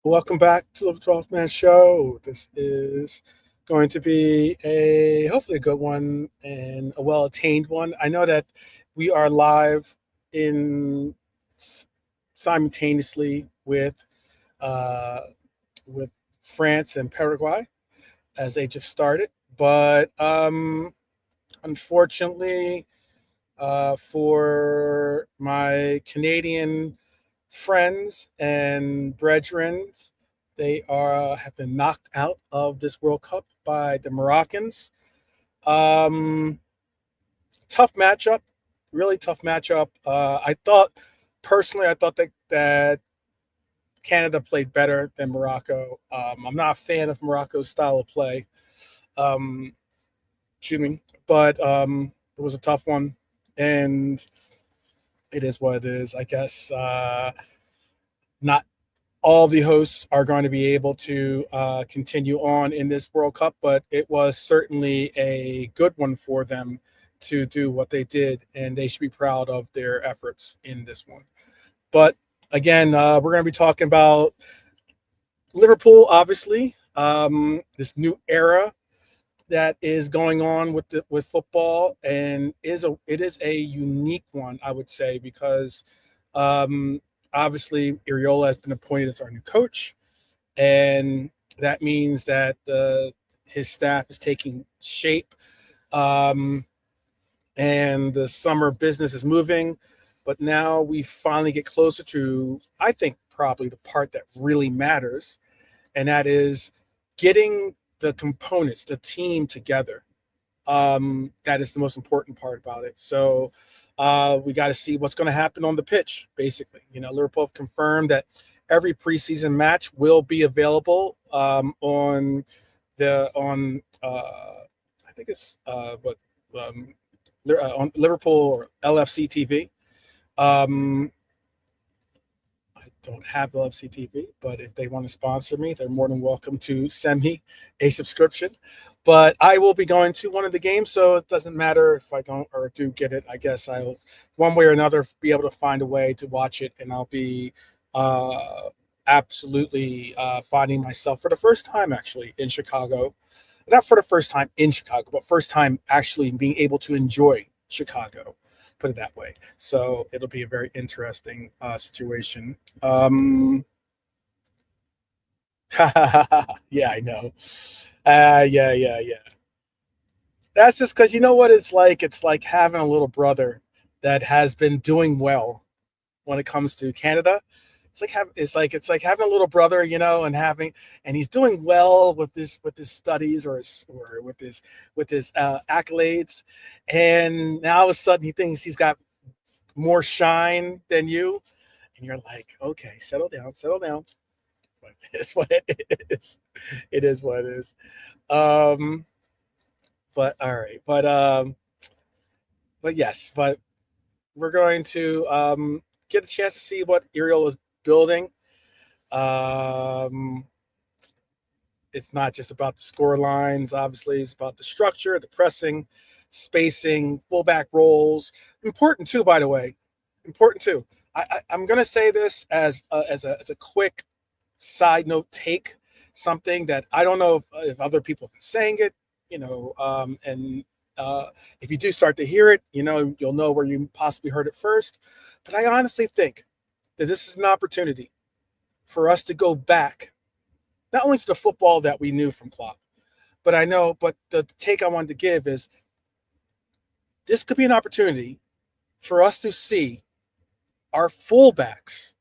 Welcome back to the 12th Man Show. This is going to be hopefully a good one and a well attained one. I know that we are live in simultaneously uh, with France and Paraguay as they just started, but unfortunately, for my Canadian friends and brethren. They have been knocked out of this World Cup by the Moroccans. Um, Tough matchup, really tough matchup. I thought that Canada played better than Morocco. I'm not a fan of Morocco's style of play. Um, Excuse me, but it was a tough one, and it is what it is. I guess not all the hosts are going to be able to continue on in this World Cup, but it was certainly a good one for them to do what they did, and they should be proud of their efforts in this one. But again, we're going to be talking about Liverpool, obviously, this new era that is going on with football, and it is a unique one, I would say, because obviously Iraola has been appointed as our new coach, and that means that his staff is taking shape, um, and the summer business is moving. But now we finally get closer to, I think, probably the part that really matters, and that is getting the components, the team together. That is the most important part about it. So we got to see what's going to happen on the pitch, basically. Liverpool have confirmed that every preseason match will be available on I think it's on Liverpool or LFC TV. Um, I don't have LFC TV, but if they want to sponsor me, they're more than welcome to send me a subscription. But I will be going to one of the games, so it doesn't matter if I don't or do get it. I guess I'll, one way or another, be able to find a way to watch it, and I'll be uh, absolutely finding myself for the first time actually in Chicago. Not for the first time in Chicago, but first time actually being able to enjoy Chicago. Put it that way. So it'll be a very interesting situation. Yeah, I know. Yeah. That's just because you know what it's like. It's like having a little brother that has been doing well when it comes to Canada. It's like having a little brother, and he's doing well with his studies or with his accolades, and now all of a sudden he thinks he's got more shine than you, and you're like, okay, settle down. But it's what it is. It is what it is. Um, but all right, but yes, but we're going to get a chance to see what Iriel is building. Um, it's not just about the score lines, obviously. It's about the structure, the pressing, spacing, fullback roles. Important too, by the way. Important too. I'm going to say this as a quick side note take, something that I don't know if other people have been saying it, and if you do start to hear it, you'll know where you possibly heard it first. But I honestly think that this is an opportunity for us to go back, not only to the football that we knew from Klopp, but the take I wanted to give is this could be an opportunity for us to see our fullbacks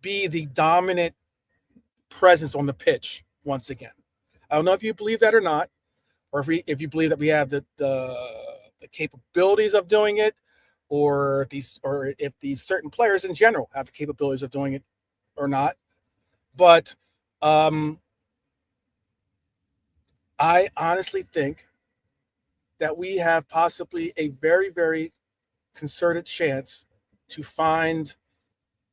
be the dominant presence on the pitch once again. I don't know if you believe that or not, or if you believe that we have the capabilities of doing it, or if these certain players in general have the capabilities of doing it or not. But I honestly think that we have possibly a very, very concerted chance to find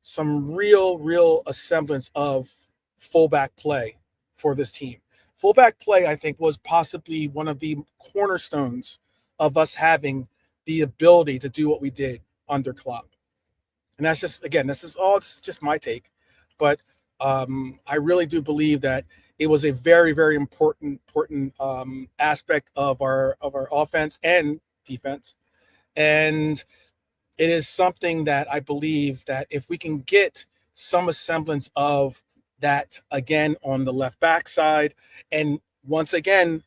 some real semblance of fullback play for this team. Fullback play, I think, was possibly one of the cornerstones of us having the ability to do what we did under Klopp. And that's just, again, this is just my take. But I really do believe that it was a very, very important aspect of our offense and defense, and it is something that I believe that if we can get some semblance of that again on the left back side, and once again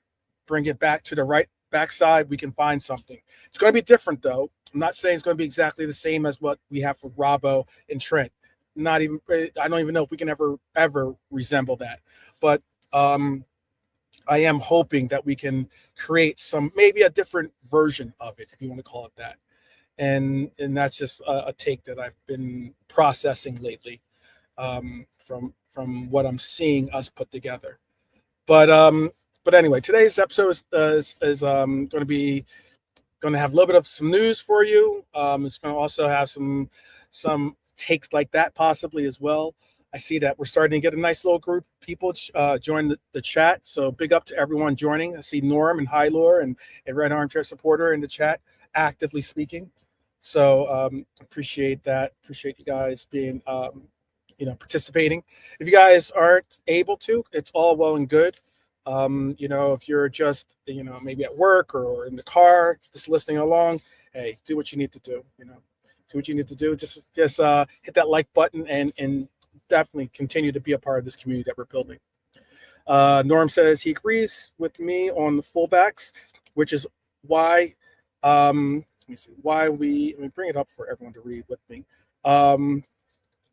bring it back to the right back side, we can find something. It's going to be different though. I'm not saying it's going to be exactly the same as what we have for Robbo and Trent. Not even, I don't even know if we can ever resemble that. But I am hoping that we can create some, maybe a different version of it, if you want to call it that. And that's just a take that I've been processing lately, from what I'm seeing us put together. But anyway, today's episode is going to have a little bit of some news for you. It's going to also have some takes like that possibly as well. I see that we're starting to get a nice little group of people join the chat. So big up to everyone joining. I see Norm and Hylor and Red Armchair Supporter in the chat actively speaking. So appreciate that. Appreciate you guys being, participating. If you guys aren't able to, it's all well and good. If you're just, maybe at work or in the car, just listening along, hey, do what you need to do. Do what you need to do. Just hit that like button and definitely continue to be a part of this community that we're building. Norm says he agrees with me on the fullbacks, which is why. Let me see let me bring it up for everyone to read with me.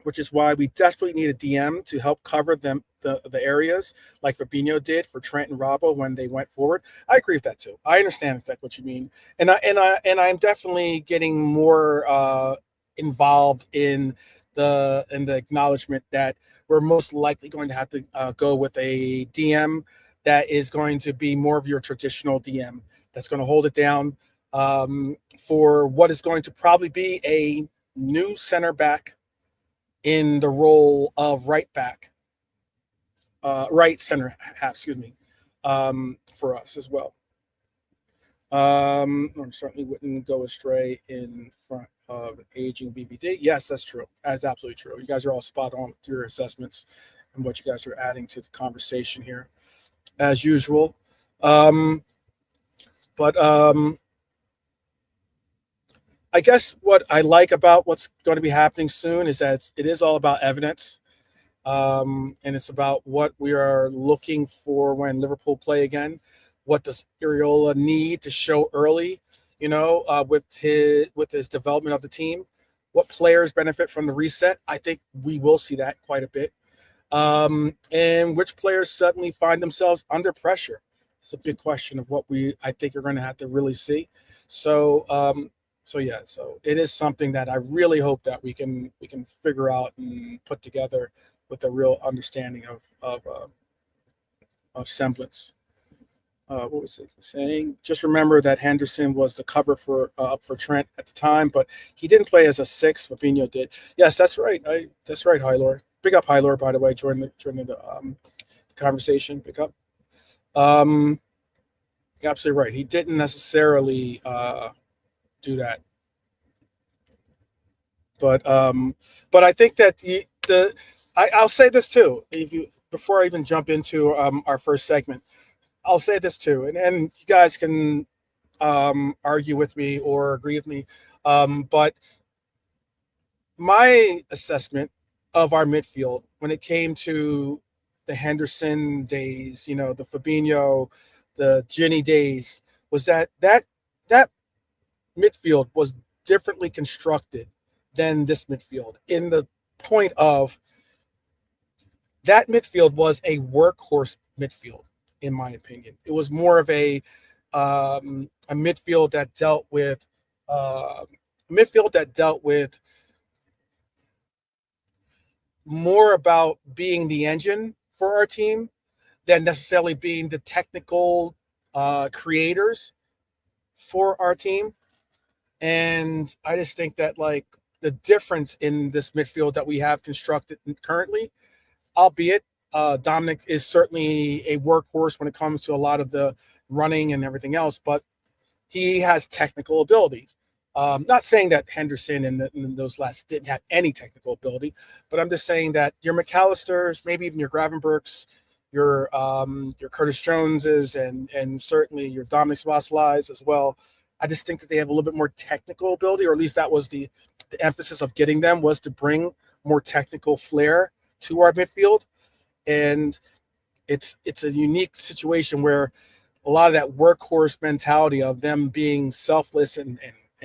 Which is why we desperately need a DM to help cover them the areas like Fabinho did for Trent and Robbo when they went forward. I agree with that too. I understand exactly what you mean, and I'm definitely getting more involved in the acknowledgement that we're most likely going to have to go with a DM that is going to be more of your traditional DM that's going to hold it down for what is going to probably be a new center back in the role of right center half, for us as well. I certainly wouldn't go astray in front of an aging VVD. Yes, that's true. That's absolutely true. You guys are all spot on with your assessments and what you guys are adding to the conversation here, as usual. I guess what I like about what's going to be happening soon is that it is all about evidence, and it's about what we are looking for when Liverpool play again. What does Iraola need to show early, with his development of the team? What players benefit from the reset? I think we will see that quite a bit. And which players suddenly find themselves under pressure? It's a big question of what I think you're going to have to really see. So it is something that I really hope that we can figure out and put together with a real understanding of semblance. What was it saying? Just remember that Henderson was the cover for up for Trent at the time, but he didn't play as a 6. Fabinho did. Yes, that's right. That's right, Hylor. Big up, Hylor, by the way, joining the conversation. Big up. You're absolutely right. He didn't necessarily do that, but I think that I'll say this too. Before I even jump into our first segment, I'll say this too, and you guys can argue with me or agree with me, but my assessment of our midfield when it came to the Henderson days, the Fabinho, the Ginny days, was that midfield was differently constructed than this midfield, in the point of that midfield was a workhorse midfield, in my opinion. It was more of a midfield that dealt with more about being the engine for our team than necessarily being the technical creators for our team. And I just think that the difference in this midfield that we have constructed currently, albeit Dominic is certainly a workhorse when it comes to a lot of the running and everything else, but he has technical ability. Not saying that Henderson and those last didn't have any technical ability, but I'm just saying that your McAllisters, maybe even your Gravenbergs, your Curtis Joneses, and certainly your Dominic Szoboszlais as well. I just think that they have a little bit more technical ability, or at least that was the emphasis of getting them, was to bring more technical flair to our midfield. And it's a unique situation where a lot of that workhorse mentality of them being selfless and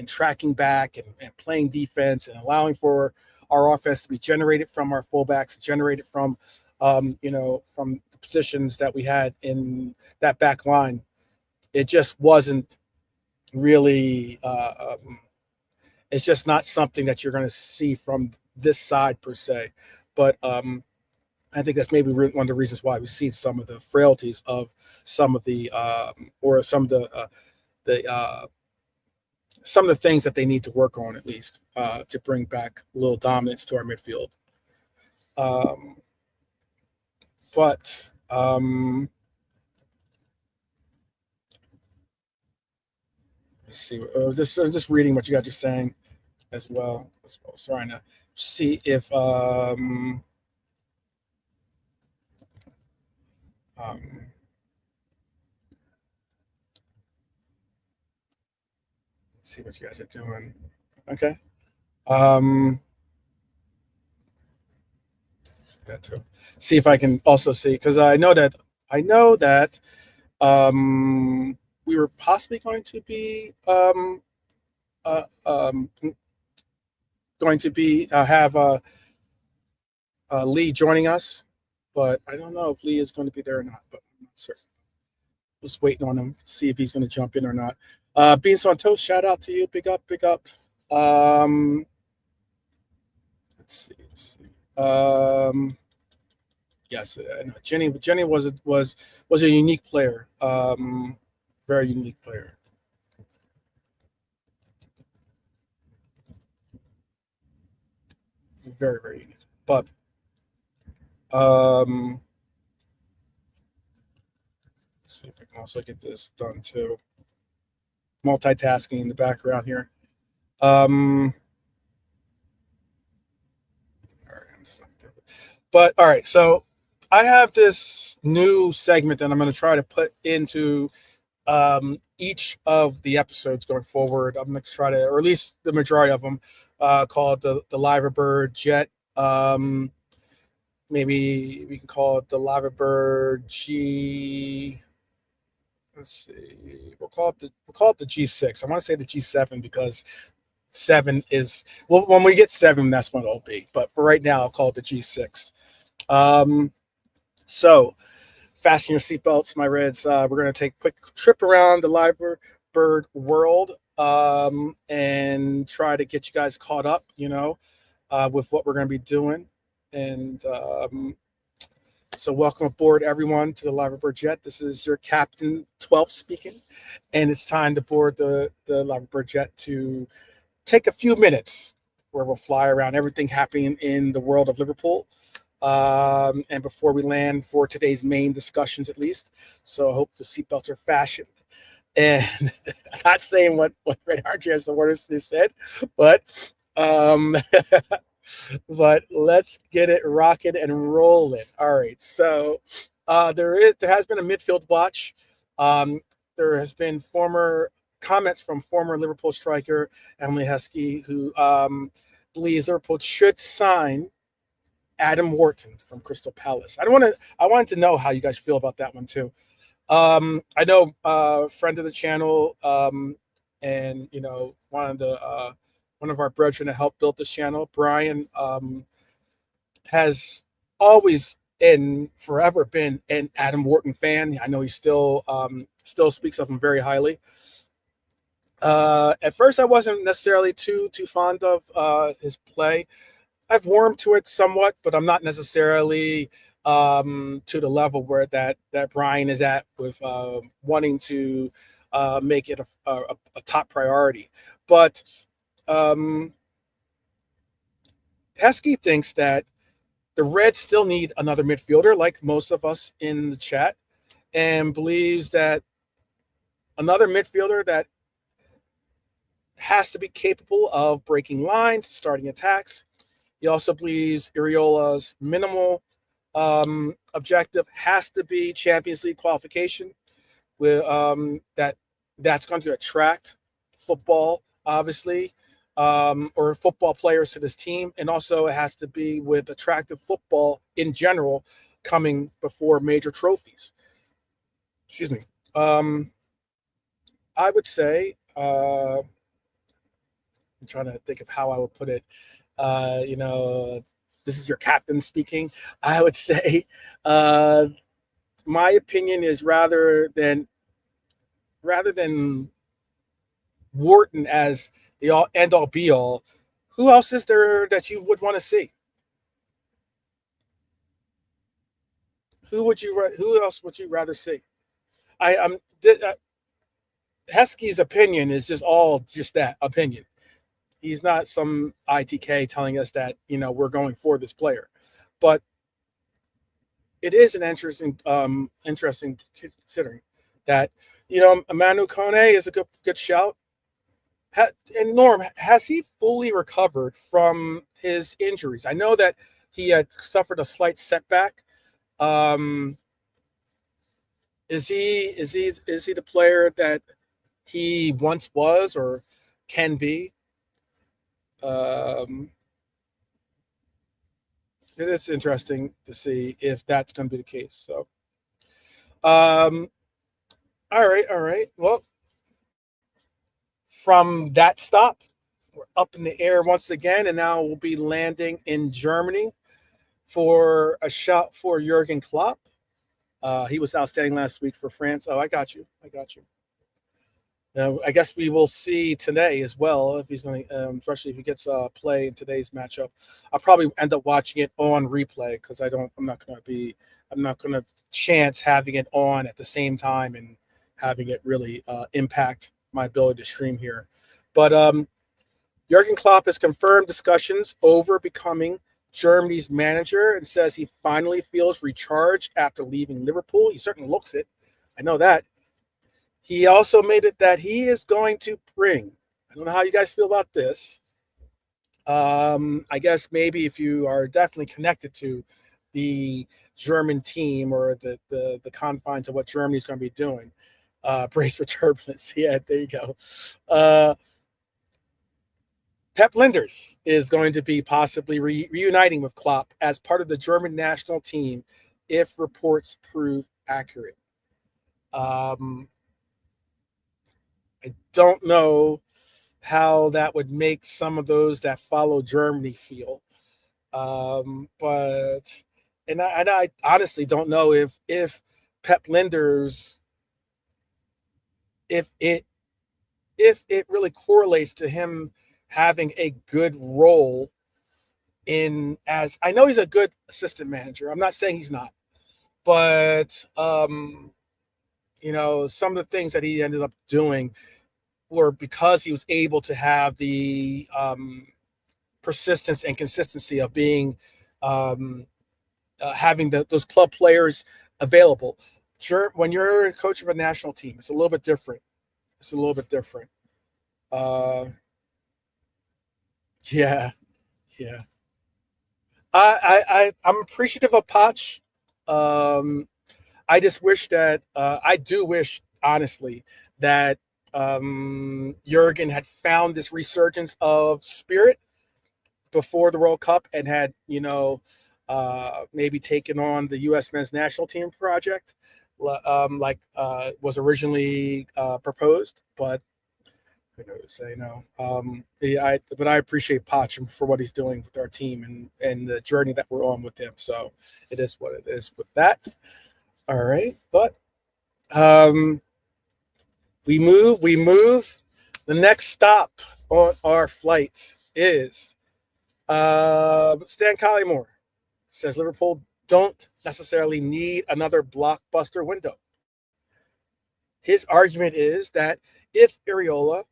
tracking back and playing defense and allowing for our offense to be generated from our fullbacks, generated from from the positions that we had in that back line. It just wasn't really it's just not something that you're going to see from this side per se. But I think that's maybe one of the reasons why we see some of the frailties of some of the some of the things that they need to work on, at least to bring back a little dominance to our midfield. But let's see. Just reading what you guys are saying as well. Sorry to see if let's see what you guys are doing. Okay. That too. See if I can also see, because I know that we were possibly going to be have Lee joining us, but I don't know if Lee is going to be there or not. But I'm not certain. Just waiting on him to see if he's going to jump in or not. Beans on Toast, shout out to you. Big up, big up. Let's see. Yes, no, Jenny was a unique player. Very unique player. Very, very unique. But let's see if I can also get this done too. Multitasking in the background here. All right, so I have this new segment that I'm going to try to put into each of the episodes going forward. I'm going to try to, or at least the majority of them, called the Liverpool Jet. Maybe we can call it the Liverpool G. Let's see. We'll call it the G6. I want to say the G7 because 7 is, well, when we get 7, that's what it'll be. But for right now, I'll call it the G6. So fasten your seatbelts, my Reds. We're going to take a quick trip around the Liverpool world and try to get you guys caught up, with what we're going to be doing. And so welcome aboard, everyone, to the Liverpool Jet. This is your Captain 12 speaking, and it's time to board the Liverpool Jet to take a few minutes where we'll fly around everything happening in the world of Liverpool. And before we land for today's main discussions, at least. So I hope the seatbelts are fashioned. And I'm not saying what Red Archers the Waters just said, but but let's get it rocking and rolling. All right. So there has been a midfield watch. There has been comments from former Liverpool striker Emily Heskey, who believes Liverpool should sign Adam Wharton from Crystal Palace. I wanted to know how you guys feel about that one too. I know friend of the channel, and one of our brethren that helped build this channel, Brian, has always and forever been an Adam Wharton fan. I know he still speaks of him very highly. At first, I wasn't necessarily too fond of his play. I've warmed to it somewhat, but I'm not necessarily to the level where that Brian is at with wanting to make it a top priority. But Heskey thinks that the Reds still need another midfielder, like most of us in the chat, and believes that another midfielder that has to be capable of breaking lines, starting attacks. He also believes Iraola's minimal objective has to be Champions League qualification. With that's going to attract football, obviously, or football players to this team, and also it has to be with attractive football in general coming before major trophies. Excuse me. I would say I'm trying to think of how I would put it. You know, this is your captain speaking. I would say my opinion is rather than Wharton as the all end all be all, who else is there that you would want to see? Who else would you rather see? I'm Heskey's opinion is just that opinion. He's not some ITK telling us that we're going for this player, but it is an interesting considering that Emmanuel Kone is a good shout. And Norm, has he fully recovered from his injuries? I know that he had suffered a slight setback. Um, is he the player that he once was or can be? Um, it is interesting to see if that's going to be the case. So, um, all right, all right. Well, from that stop, we're up in the air once again, and now we'll be landing in Germany for a shot for Jurgen Klopp. He was outstanding last week for France. Oh, I got you. I got you. Now, I guess we will see today as well if he's going to, especially if he gets play in today's matchup. I'll probably end up watching it on replay because I'm not going to chance having it on at the same time and having it really impact my ability to stream here. But Jurgen Klopp has confirmed discussions over becoming Germany's manager and says he finally feels recharged after leaving Liverpool. He certainly looks it. I know that. He also made it that he is going to bring, I don't know how you guys feel about this. I guess maybe if you are definitely connected to the German team or the confines of what Germany's going to be doing, brace for turbulence. Yeah, there you go. Pep Linders is going to be possibly reuniting with Klopp as part of the German national team if reports prove accurate. I don't know how that would make some of those that follow Germany feel. But I honestly don't know if Pep Linders if it really correlates to him having a good role in as I know he's a good assistant manager. I'm not saying he's not, but some of the things that he ended up doing were because he was able to have the persistence and consistency of being having those club players available. Sure, when you're a coach of a national team, it's a little bit different. It's a little bit different. Uh, yeah, yeah. I'm appreciative of Poch. Um, I just wish that I do wish honestly that Jurgen had found this resurgence of spirit before the World Cup and had maybe taken on the U.S. men's national team project like was originally proposed, but who knows? But I appreciate Poch for what he's doing with our team and the journey that we're on with him. So it is what it is with that. All right, but um, we move. The next stop on our flight is Stan Collymore says Liverpool don't necessarily need another blockbuster window. His argument is that if Iraola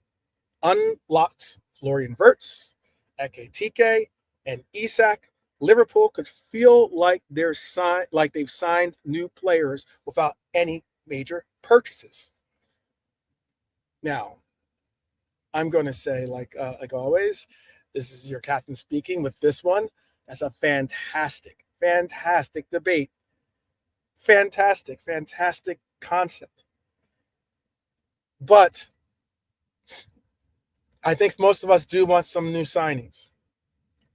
unlocks Florian Wirtz, Ekitike, and Isak, Liverpool could feel like they've signed new players without any major purchases. Now, I'm going to say, like always, this is your captain speaking with this one. That's a fantastic, fantastic debate. Fantastic, fantastic concept. But I think most of us do want some new signings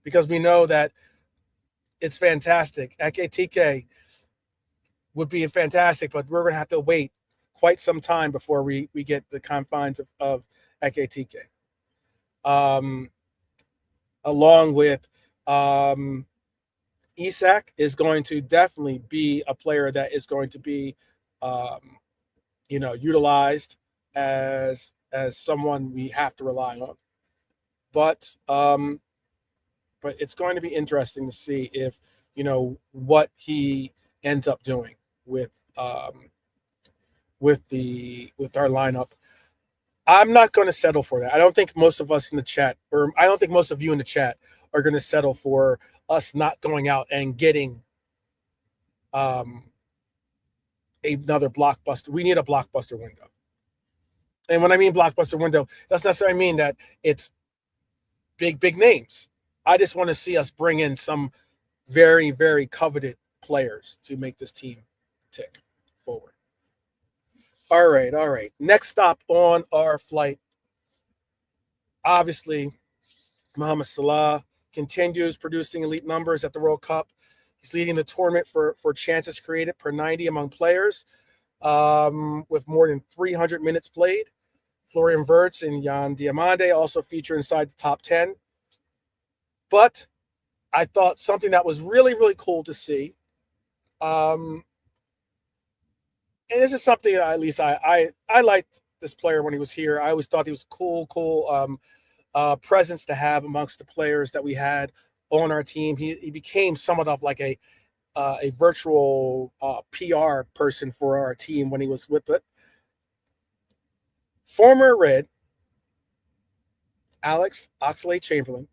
because we know that it's fantastic. Ekitike would be fantastic, but we're going to have to wait quite some time before we get the confines of Ekitike. Along with Isak is going to definitely be a player that is going to be, utilized as someone we have to rely on. But it's going to be interesting to see if what he ends up doing with our lineup. I'm not going to settle for that. I don't think most of us in the chat, or I don't think most of you in the chat, are going to settle for us not going out and getting another blockbuster. We need a blockbuster window. And when I mean blockbuster window, that's necessarily mean that it's big names. I just want to see us bring in some very, very coveted players to make this team tick forward. All right. Next stop on our flight, obviously, Mohamed Salah continues producing elite numbers at the World Cup. He's leading the tournament for chances created per 90 among players, with more than 300 minutes played. Florian Wirtz and Jan Diamande also feature inside the top 10. But I thought something that was really, really cool to see, and this is something that at least I liked this player when he was here. I always thought he was cool presence to have amongst the players that we had on our team. He became somewhat of like a virtual PR person for our team when he was with it. Former Red, Alex Oxlade-Chamberlain,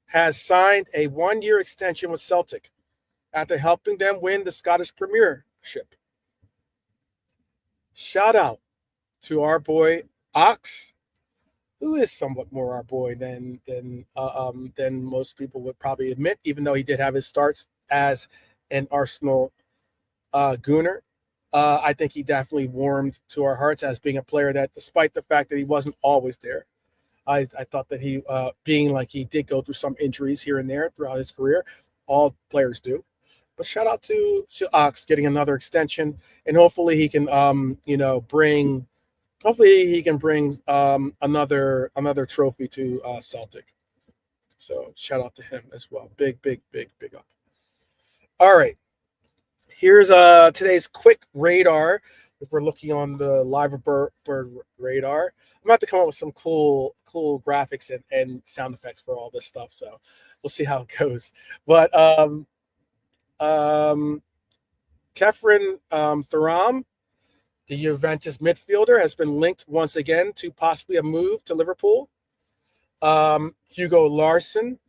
has signed a 1-year extension with Celtic after helping them win the Scottish Premiership. Shout out to our boy Ox, who is somewhat more our boy than most people would probably admit, even though he did have his starts as an Arsenal gooner. I think he definitely warmed to our hearts as being a player that, despite the fact that he wasn't always there, I thought that he, being like he did go through some injuries here and there throughout his career, all players do. But shout out to Ox getting another extension, and hopefully he can, bring another trophy to Celtic. So shout out to him as well. Big up. All right. Here's today's quick radar. If we're looking on the Liverpool radar, I'm about to come up with some cool graphics and sound effects for all this stuff. So we'll see how it goes. But Kefren Thuram, the Juventus midfielder, has been linked once again to possibly a move to Liverpool. Hugo Larsson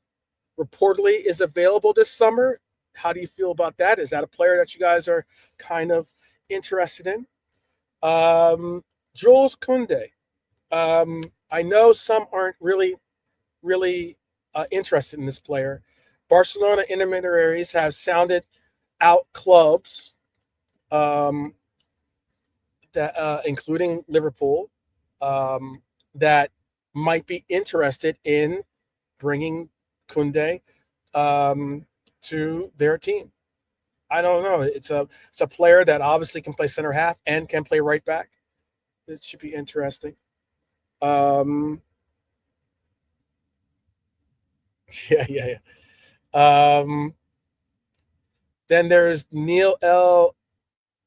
reportedly is available this summer. How do you feel about that? Is that a player that you guys are kind of interested in? Jules Koundé. I know some aren't really interested in this player. Barcelona intermediaries have sounded out clubs, that including Liverpool, that might be interested in bringing Koundé to their team. I don't know. It's a player that obviously can play center half and can play right back. It should be interesting. Yeah. Then there's Neil El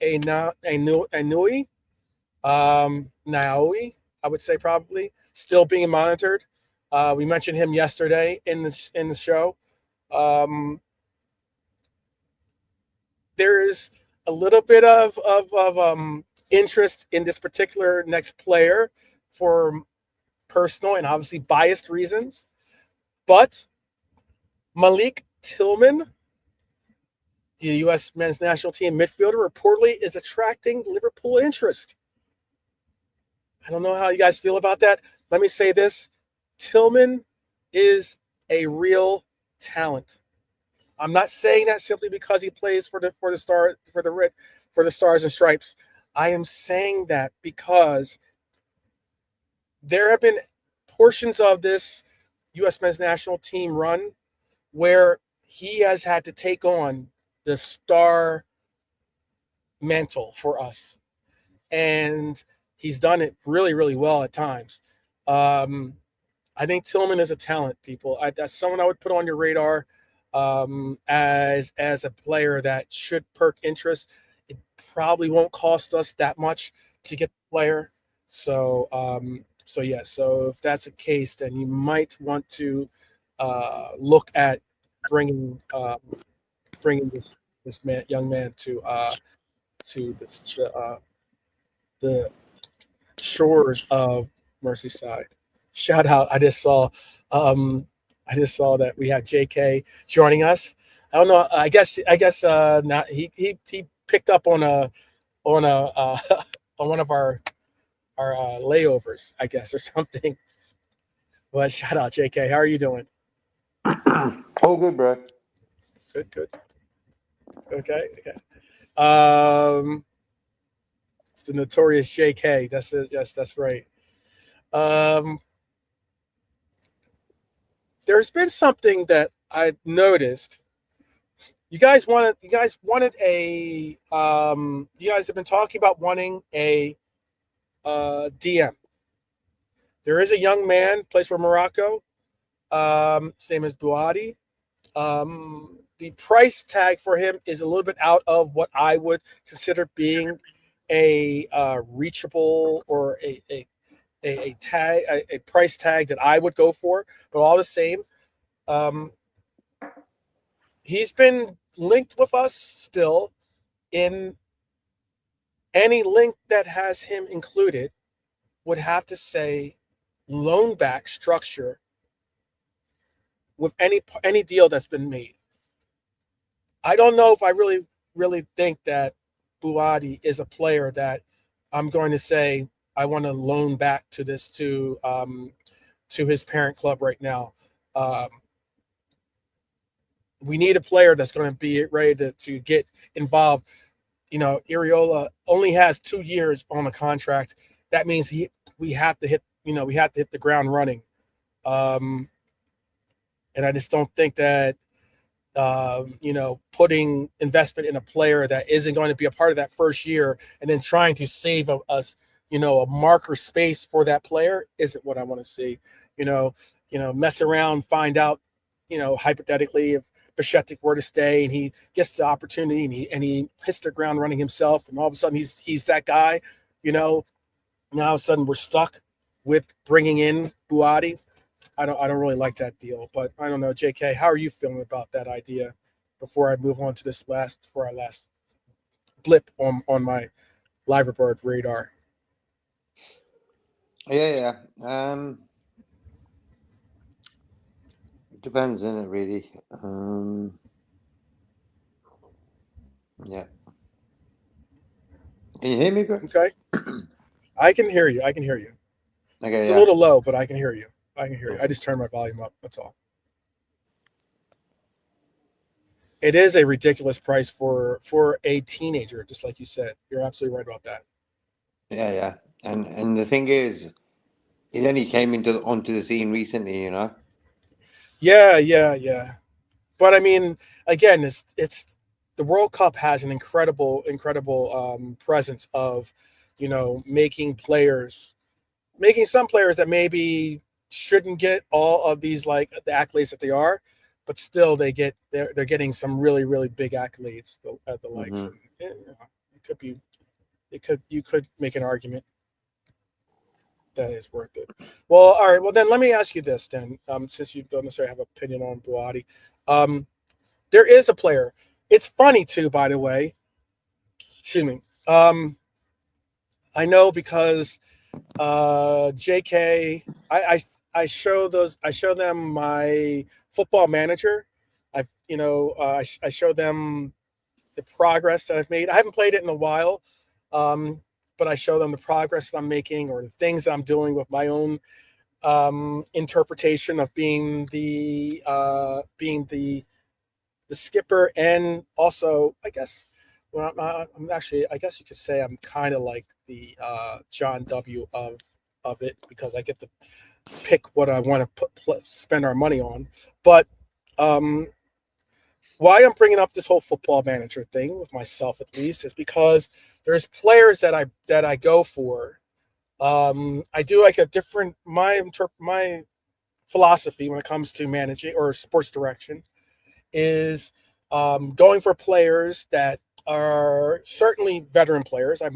Anui, Naoui, I would say probably still being monitored. We mentioned him yesterday in the show. There is a little bit of interest in this particular next player for personal and obviously biased reasons. But Malik Tillman, the U.S. men's national team midfielder, reportedly is attracting Liverpool interest. I don't know how you guys feel about that. let me say this: Tillman is a real talent. I'm not saying that simply because he plays for the Stars and Stripes. I am saying that because there have been portions of this U.S. men's national team run where he has had to take on the star mantle for us, and he's done it really, really well at times. I think Tillman is a talent, people. That's someone I would put on your radar as a player that should perk interest. It probably won't cost us that much to get the player. So yeah. So if that's the case, then you might want to look at bringing this young man to the shores of Merseyside. Shout out! I just saw that we had Jacquet joining us. I don't know. I guess not. He picked up on a on one of our layovers, I guess, or something. But shout out Jacquet. How are you doing? Oh, good, bro. Good. Okay. It's the notorious Jacquet. That's it. Yes, that's right. Um, there's been something that I noticed. You guys wanted a you guys have been talking about wanting a DM. There is a young man plays for Morocco. His name is Bouadi. The price tag for him is a little bit out of what I would consider being a reachable or a tag a price tag that I would go for, but all the same, um, he's been linked with us still. In any link that has him included would have to say loan back structure with any deal that's been made. I don't know if I really think that Bouadi is a player that I'm going to say I want to loan back to to his parent club right now. Um, we need a player that's going to be ready to get involved. Iraola only has 2 years on a contract. That means we have to hit the ground running. Um, and I just don't think that putting investment in a player that isn't going to be a part of that first year and then trying to save a marker space for that player isn't what I want to see. Mess around, find out, hypothetically, if Bajčetić were to stay and he gets the opportunity and he hits the ground running himself, and all of a sudden he's that guy. Now all of a sudden we're stuck with bringing in Bouadi. I don't really like that deal, but I don't know. JK, how are you feeling about that idea? Before I move on to our last blip on my Liverbird radar. Yeah. Depends on it, really. Yeah. Can you hear me, bro? Okay, I can hear you. Okay, It's yeah. a little low, but I can hear you. I just turned my volume up. That's all. It is a ridiculous price for a teenager, just like you said. You're absolutely right about that. Yeah. And the thing is, he only came onto the scene recently, Yeah. But I mean, again, it's the World Cup has an incredible presence of, making some players that maybe shouldn't get all of these, like, the accolades that they are, but still they're getting some really, really big accolades at the likes. Mm-hmm. And, it could be you could make an argument that is worth it. Well, all right. Well, then let me ask you this then, since you don't necessarily have an opinion on Bouadi. Um, there is a player. It's funny too, by the way. Excuse me. I know because JK, I show them my football manager. I show them the progress that I've made. I haven't played it in a while, but I show them the progress that I'm making or the things that I'm doing with my own interpretation of being the skipper, and also I guess I'm actually, I guess you could say I'm kind of like the John W of it, because I get to pick what I want to spend our money on. But why I'm bringing up this whole football manager thing with myself, at least, is because there's players that I go for. I do like a different my philosophy when it comes to managing or sports direction is going for players that are certainly veteran players. I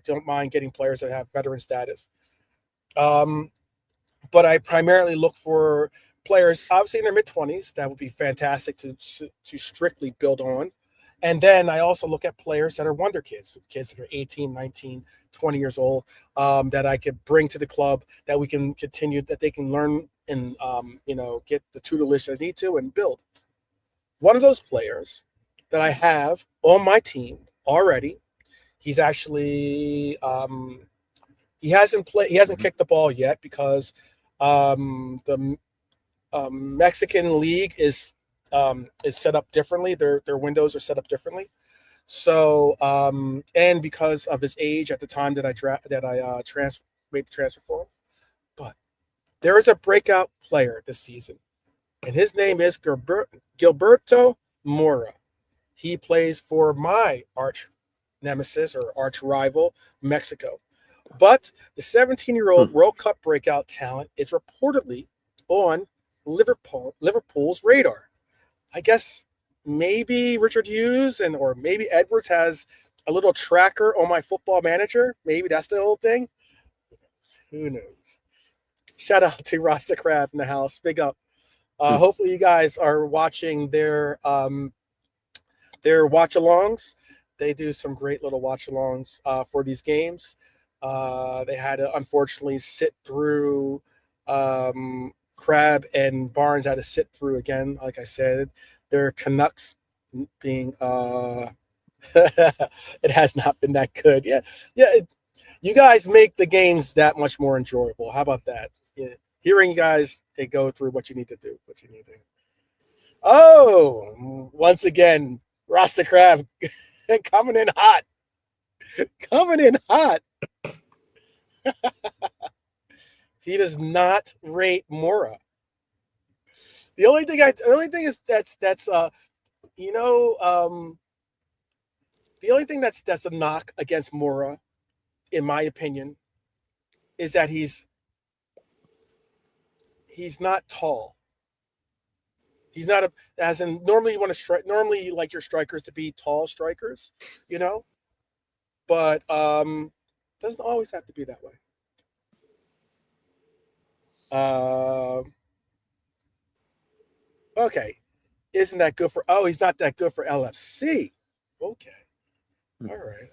don't mind getting players that have veteran status. But I primarily look for players, obviously in their mid-20s. That would be fantastic to strictly build on. And then I also look at players that are wonder kids that are 18, 19, 20 years old, that I could bring to the club, that we can continue, that they can learn and, get the tutelage they need to and build. One of those players that I have on my team already, he's actually, he hasn't kicked the ball yet because the Mexican league is set up differently. Their windows are set up differently. So and because of his age at the time that I made the transfer for him, but there is a breakout player this season, and his name is Gilberto Mora. He plays for my arch nemesis or arch rival, Mexico. But the 17-year-old World Cup breakout talent is reportedly on Liverpool's radar. I guess maybe Richard Hughes or maybe Edwards has a little tracker on my football manager. Maybe that's the whole thing. Who knows? Shout out to Rasta Crab in the house. Big up. Hopefully you guys are watching their watch-alongs. They do some great little watch-alongs for these games. They had to unfortunately sit through Crab and Barnes had to sit through again. Like I said, their Canucks being it has not been that good. Yeah. You guys make the games that much more enjoyable. How about that? Yeah. Hearing you guys go through what you need to do. Oh, once again, Rasta Crab coming in hot. He does not rate Mora. The only thing is the only thing that's a knock against Mora, in my opinion, is that he's not tall. He's not as in normally you want to strike. Normally you like your strikers to be tall strikers, but doesn't always have to be that way. Okay, isn't that good for? Oh, he's not that good for LFC. Okay, all right.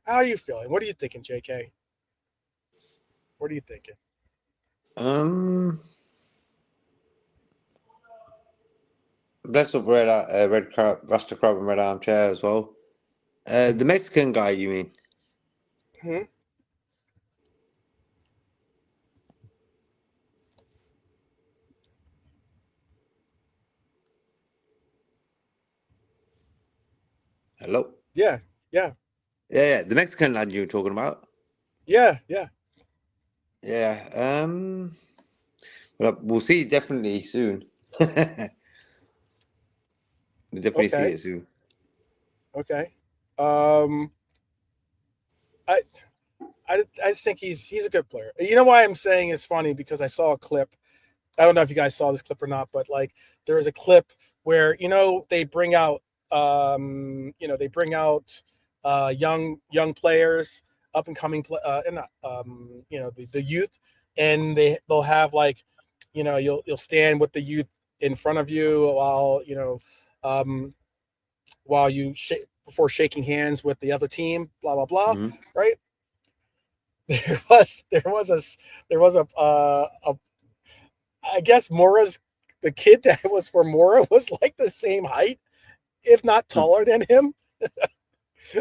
How are you feeling? What are you thinking, JK? What are you thinking? Bless up red crab, Rasta Crab and red armchair as well. The Mexican guy, you mean? Hmm? Hello? Yeah. The Mexican lad you were talking about? Yeah. Yeah. Well, we'll see definitely soon. We'll definitely see it soon. Okay. I just think he's a good player. You know why I'm saying it's funny? Because I saw a clip. I don't know if you guys saw this clip or not, but like there was a clip where they bring out young players, up and coming the youth, and they'll have like you'll stand with the youth in front of you while you before shaking hands with the other team, blah blah blah, right? There was a I guess the kid that was for Mora was like the same height, if not taller than him.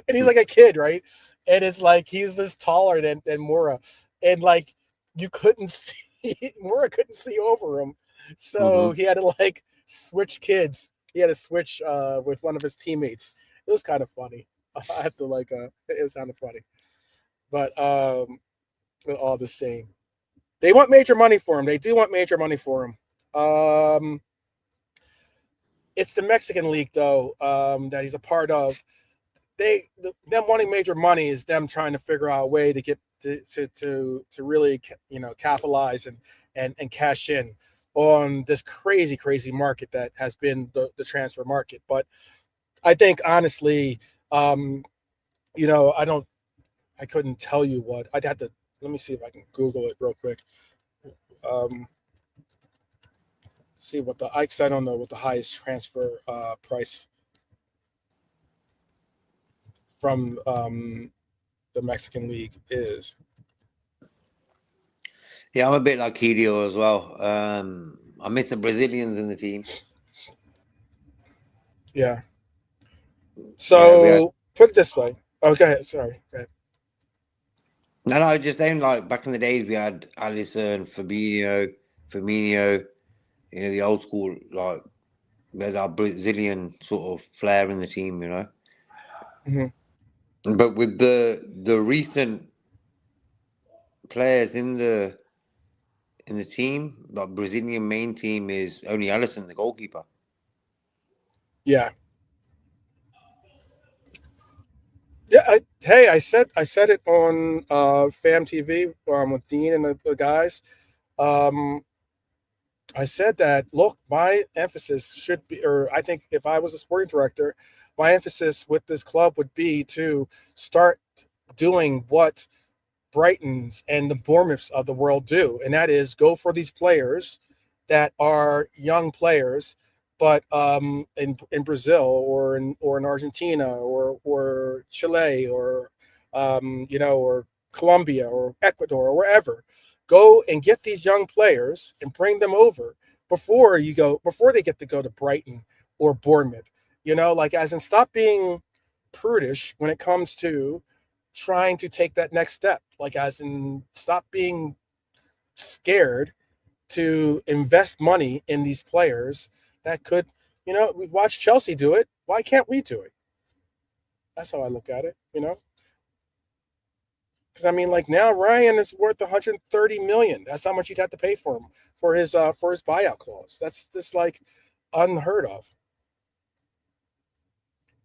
And he's like a kid, right? And it's like he's this taller than Mora. And like you couldn't see Mura couldn't see over him, so Mm-hmm. he had to like switch kids. He had to switch with one of his teammates. It was kind of funny. I had to like it was kind of funny, but all the same, they want major money for him. They do want major money for him. It's the Mexican League though that he's a part of. Them wanting major money is them trying to figure out a way to get to really capitalize and cash in on this crazy market that has been the transfer market. But I think honestly, I couldn't tell you what I'd have to. Let me see if I can Google it real quick. See what I don't know what the highest transfer price from the Mexican League is. Yeah, I'm a bit like Hideo as well. I miss the Brazilians in the team. Yeah. So put it this way. Oh, go ahead. Sorry. Go ahead. No, just saying, like back in the days, we had Allister and Firmino, the old school, like there's our Brazilian sort of flair in the team, Mm-hmm. But with the recent players in the team, like Brazilian main team is only Alisson, the goalkeeper. Yeah. Yeah. I said it on Fam TV with Dean and the guys. I said that, look, my emphasis should be, or I think if I was a sporting director, my emphasis with this club would be to start doing what Brightons and the Bournemouths of the world do, and that is go for these players that are young players, but in Brazil or in Argentina or Chile or Colombia or Ecuador or wherever, go and get these young players and bring them over before they get to go to Brighton or Bournemouth. Like as in stop being prudish when it comes to trying to take that next step, like as in stop being scared to invest money in these players that could, we've watched Chelsea do it. Why can't we do it? That's how I look at it. Because I mean, like now Ryan is worth 130 million. That's how much you'd have to pay for him for his buyout clause. That's just like unheard of.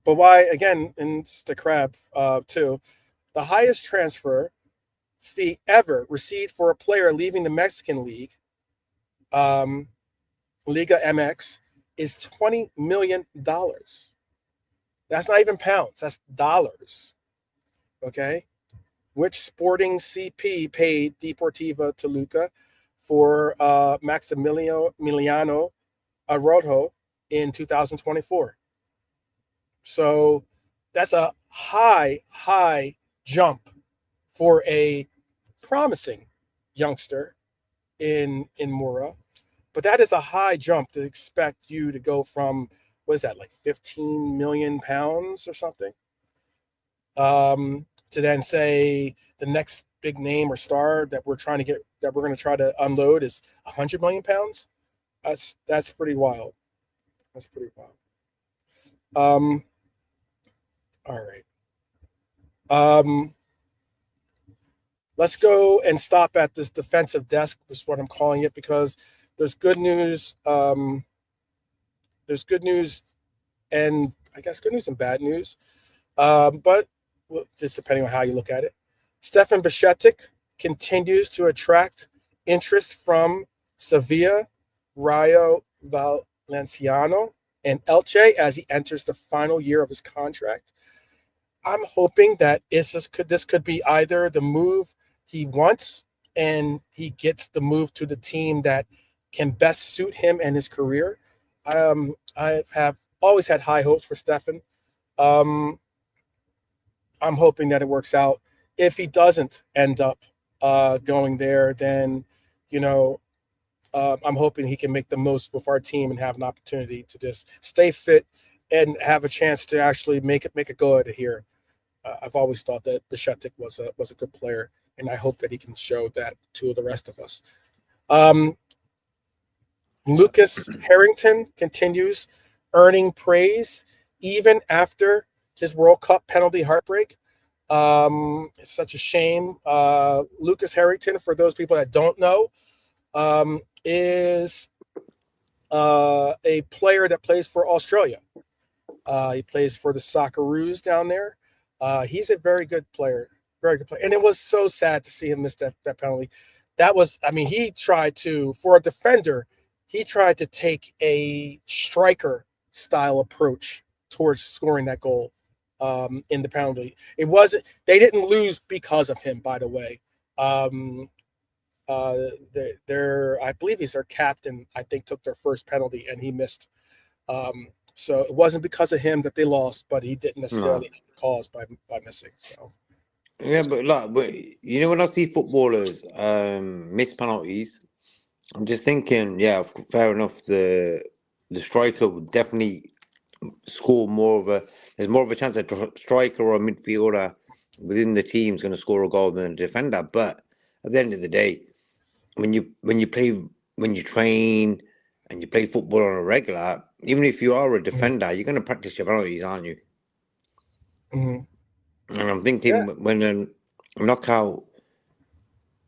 But why again? And it's the crab too. The highest transfer fee ever received for a player leaving the Mexican League, Liga MX, is $20 million. That's not even pounds. That's dollars. Okay. Which Sporting CP paid Deportiva Toluca for Maximiliano Araujo in 2024. So that's a high jump for a promising youngster in Mura. But that is a high jump to expect you to go from, what is that, like 15 million pounds or something? To then say the next big name or star that we're going to try to unload is 100 million pounds. That's pretty wild. That's pretty wild. All right. Let's go and stop at this defensive desk, is what I'm calling it, because there's good news. There's good news, and I guess good news and bad news. But just depending on how you look at it. Stefan Bajčetić continues to attract interest from Sevilla, Rayo Valenciano, and Elche as he enters the final year of his contract. I'm hoping that this could be either the move he wants and he gets the move to the team that can best suit him and his career. I have always had high hopes for Stefan. I'm hoping that it works out. If he doesn't end up going there, then I'm hoping he can make the most with our team and have an opportunity to just stay fit and have a chance to actually make it good here. I've always thought that Bajčetić was a good player, and I hope that he can show that to the rest of us. Lucas Harrington continues earning praise even after his World Cup penalty heartbreak. It's such a shame. Lucas Harrington, for those people that don't know, is a player that plays for Australia. He plays for the Socceroos down there. He's a very good player, and it was so sad to see him miss that penalty. That was, I mean, he tried to, for a defender, he tried to take a striker style approach towards scoring that goal in the penalty. It wasn't, they didn't lose because of him, by the way. I believe he's their captain, I think, took their first penalty and he missed. So it wasn't because of him that they lost, but he didn't necessarily have the cause by missing. So yeah, but you know, when I see footballers miss penalties, I'm just thinking, yeah, fair enough. The striker would definitely score more of a. There's more of a chance that a striker or a midfielder within the team is going to score a goal than a defender. But at the end of the day, when you train and you play football on a regular, even if you are a defender, you're going to practice your penalties, aren't you? Mm-hmm. And I'm thinking when a knockout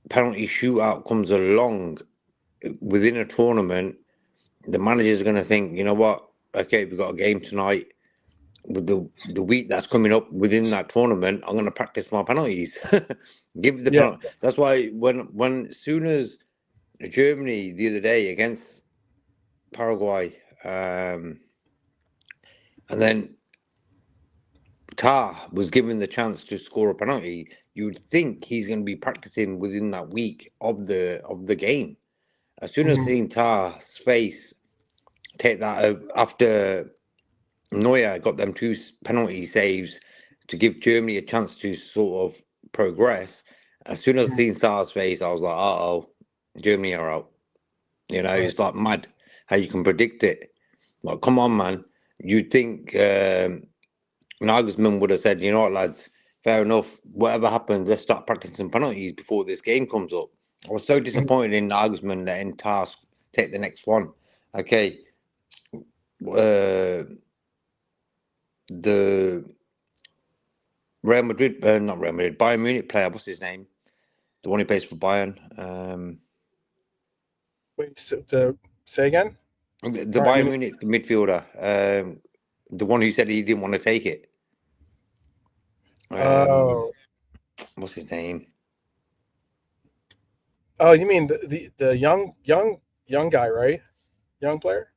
penalty shootout comes along within a tournament, the manager's going to think, you know what? Okay, we've got a game tonight. With the week that's coming up within that tournament, I'm going to practice my penalties. Give the penalty. That's why when as soon as Germany the other day against Paraguay, and then Tar was given the chance to score a penalty, you would think he's going to be practicing within that week of the game. As soon as seeing Tar's face take that after Neuer got them 2 penalty saves to give Germany a chance to sort of progress. As soon as I seen Tar's face, I was like, "Uh-oh, Germany are out." You know, it's like mad how you can predict it. Like, come on, man. You'd think Nagelsmann would have said, "You know what, lads, fair enough. Whatever happens, let's start practicing penalties before this game comes up." I was so disappointed in Nagelsmann letting Task take the next one. Okay. The Real Madrid, not Real Madrid, Bayern Munich player, what's his name? The one who plays for Bayern. Wait, say again? The Bayern Munich midfielder, the one who said he didn't want to take it. What's his name? Oh, you mean the young guy, right? Young player?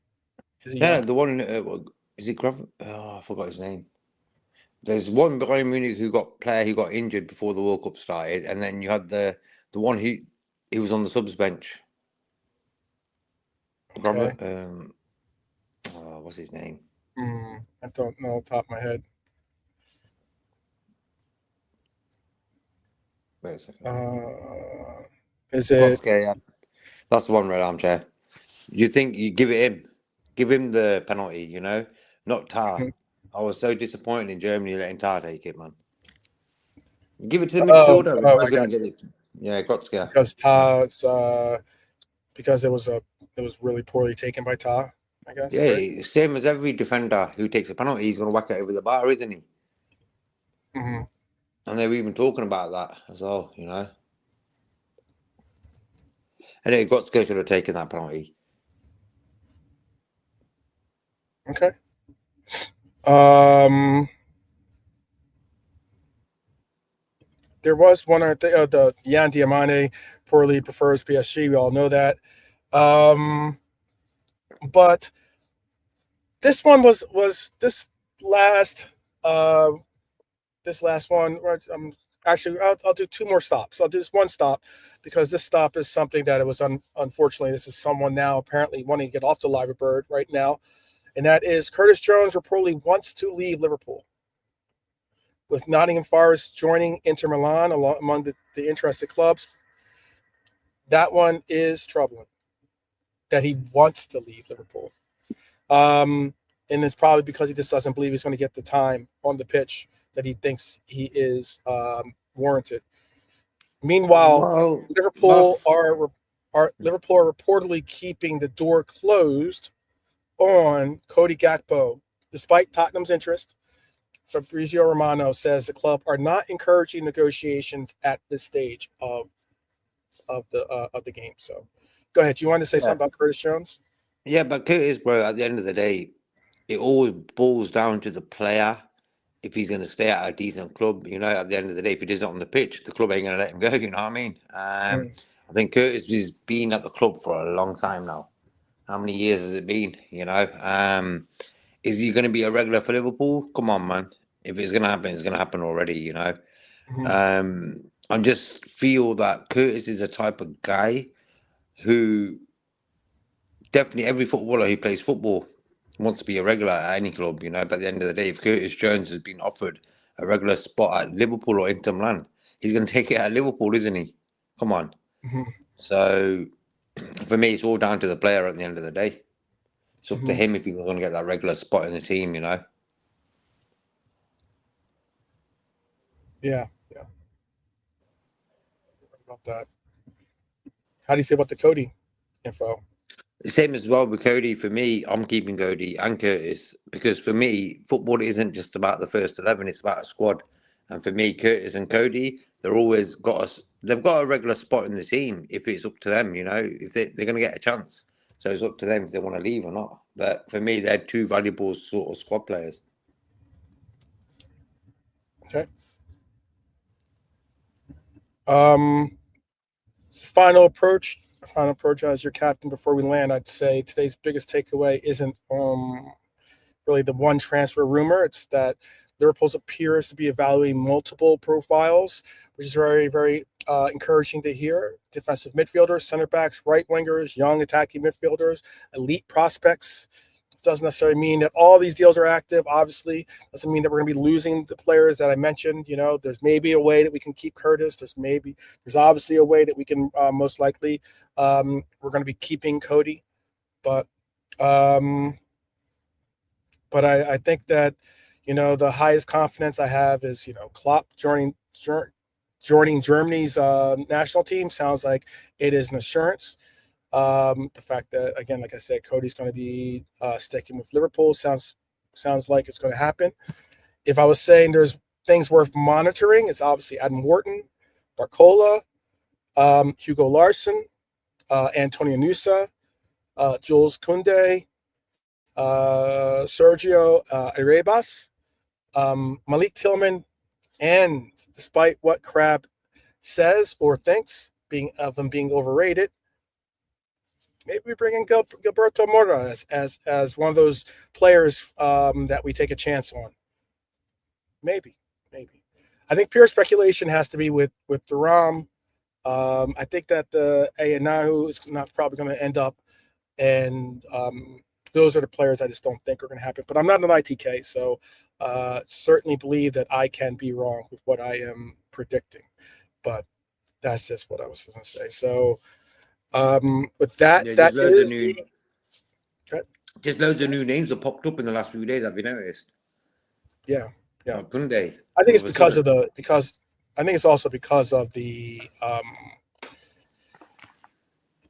No, the one. Is it Grav? Oh, I forgot his name. There's one Bayern Munich who got injured before the World Cup started, and then you had the one he was on the subs bench. Okay. What's his name? I don't know off the top of my head. Wait a second. Is it? Yeah. That's the one, red armchair. You think you give him the penalty? You know, not Tar. I was so disappointed in Germany letting Tar take it, man. Give it to the midfielder. The guy's going to get it. Yeah, Grotzka. Because Tar's, because it was really poorly taken by Tar, I guess. Yeah, right? Same as every defender who takes a penalty, he's going to whack it over the bar, isn't he? Mm-hmm. And they were even talking about that as well, you know. Anyway, Grotzka should have taken that penalty. Okay. There was one, the Yan Diamante poorly prefers PSG. We all know that. But this one was this last one. Actually, I'll do 2 more stops. I'll do this one stop because this stop is something that it was unfortunately. This is someone now apparently wanting to get off the Liver Bird right now, and that is Curtis Jones reportedly wants to leave Liverpool, with Nottingham Forest joining Inter Milan among the interested clubs. That one is troubling, that he wants to leave Liverpool. And it's probably because he just doesn't believe he's going to get the time on the pitch that he thinks he is warranted. Meanwhile, Liverpool are Liverpool are reportedly keeping the door closed on Cody Gakpo, despite Tottenham's interest. Fabrizio Romano says the club are not encouraging negotiations at this stage of the game. So, go ahead. You want to say something about Curtis Jones? Yeah, but Curtis, bro, at the end of the day, it always boils down to the player. If he's going to stay at a decent club, at the end of the day, if he does it on the pitch, the club ain't going to let him go. You know what I mean? I think Curtis has been at the club for a long time now. How many years has it been? Is he going to be a regular for Liverpool? Come on, man. If it's going to happen, it's going to happen already. I just feel that Curtis is a type of guy who definitely every footballer who plays football wants to be a regular at any club, but at the end of the day, if Curtis Jones has been offered a regular spot at Liverpool or Inter Milan, he's going to take it at Liverpool, isn't he? Come on. So, for me, it's all down to the player at the end of the day. It's up to him if he's going to get that regular spot in the team, Yeah, yeah. About that. How do you feel about the Cody info? Same as well with Cody. For me, I'm keeping Cody and Curtis because for me, football isn't just about the first 11; it's about a squad. And for me, Curtis and Cody, they've got a regular spot in the team. If it's up to them, if they're going to get a chance. So it's up to them if they want to leave or not. But for me, they're two valuable sort of squad players. Okay. Final approach as your captain before we land. I'd say today's biggest takeaway isn't really the one transfer rumor. It's that Liverpool appears to be evaluating multiple profiles, which is very, very encouraging to hear. Defensive midfielders, center backs, right wingers, young attacking midfielders, elite prospects. This doesn't necessarily mean that all these deals are active. Obviously, doesn't mean that we're going to be losing the players that I mentioned. There's maybe a way that we can keep Curtis. There's obviously a way that we can most likely we're going to be keeping Cody, but I think that the highest confidence I have is Klopp joining Germany's national team. Sounds like it is an assurance. The fact that, again, like I said, Cody's going to be sticking with Liverpool sounds like it's going to happen. If I was saying there's things worth monitoring, it's obviously Adam Wharton, Barcola, Hugo Larsson, Antonio Nusa, Jules Koundé, Sergio Arribas, Malik Tillman, and despite what Crab says or thinks of them being overrated, maybe we bring in Gilberto Mora as one of those players that we take a chance on. Maybe. I think pure speculation has to be with Thuram. I think that the Ayanahu is not probably going to end up, and those are the players I just don't think are going to happen. But I'm not an ITK, so certainly believe that I can be wrong with what I am predicting. But that's just what I was going to say. So with that, that is just loads of new names have popped up in the last few days. Have you noticed? Yeah. Koundé. I think it's because I think it's also because of the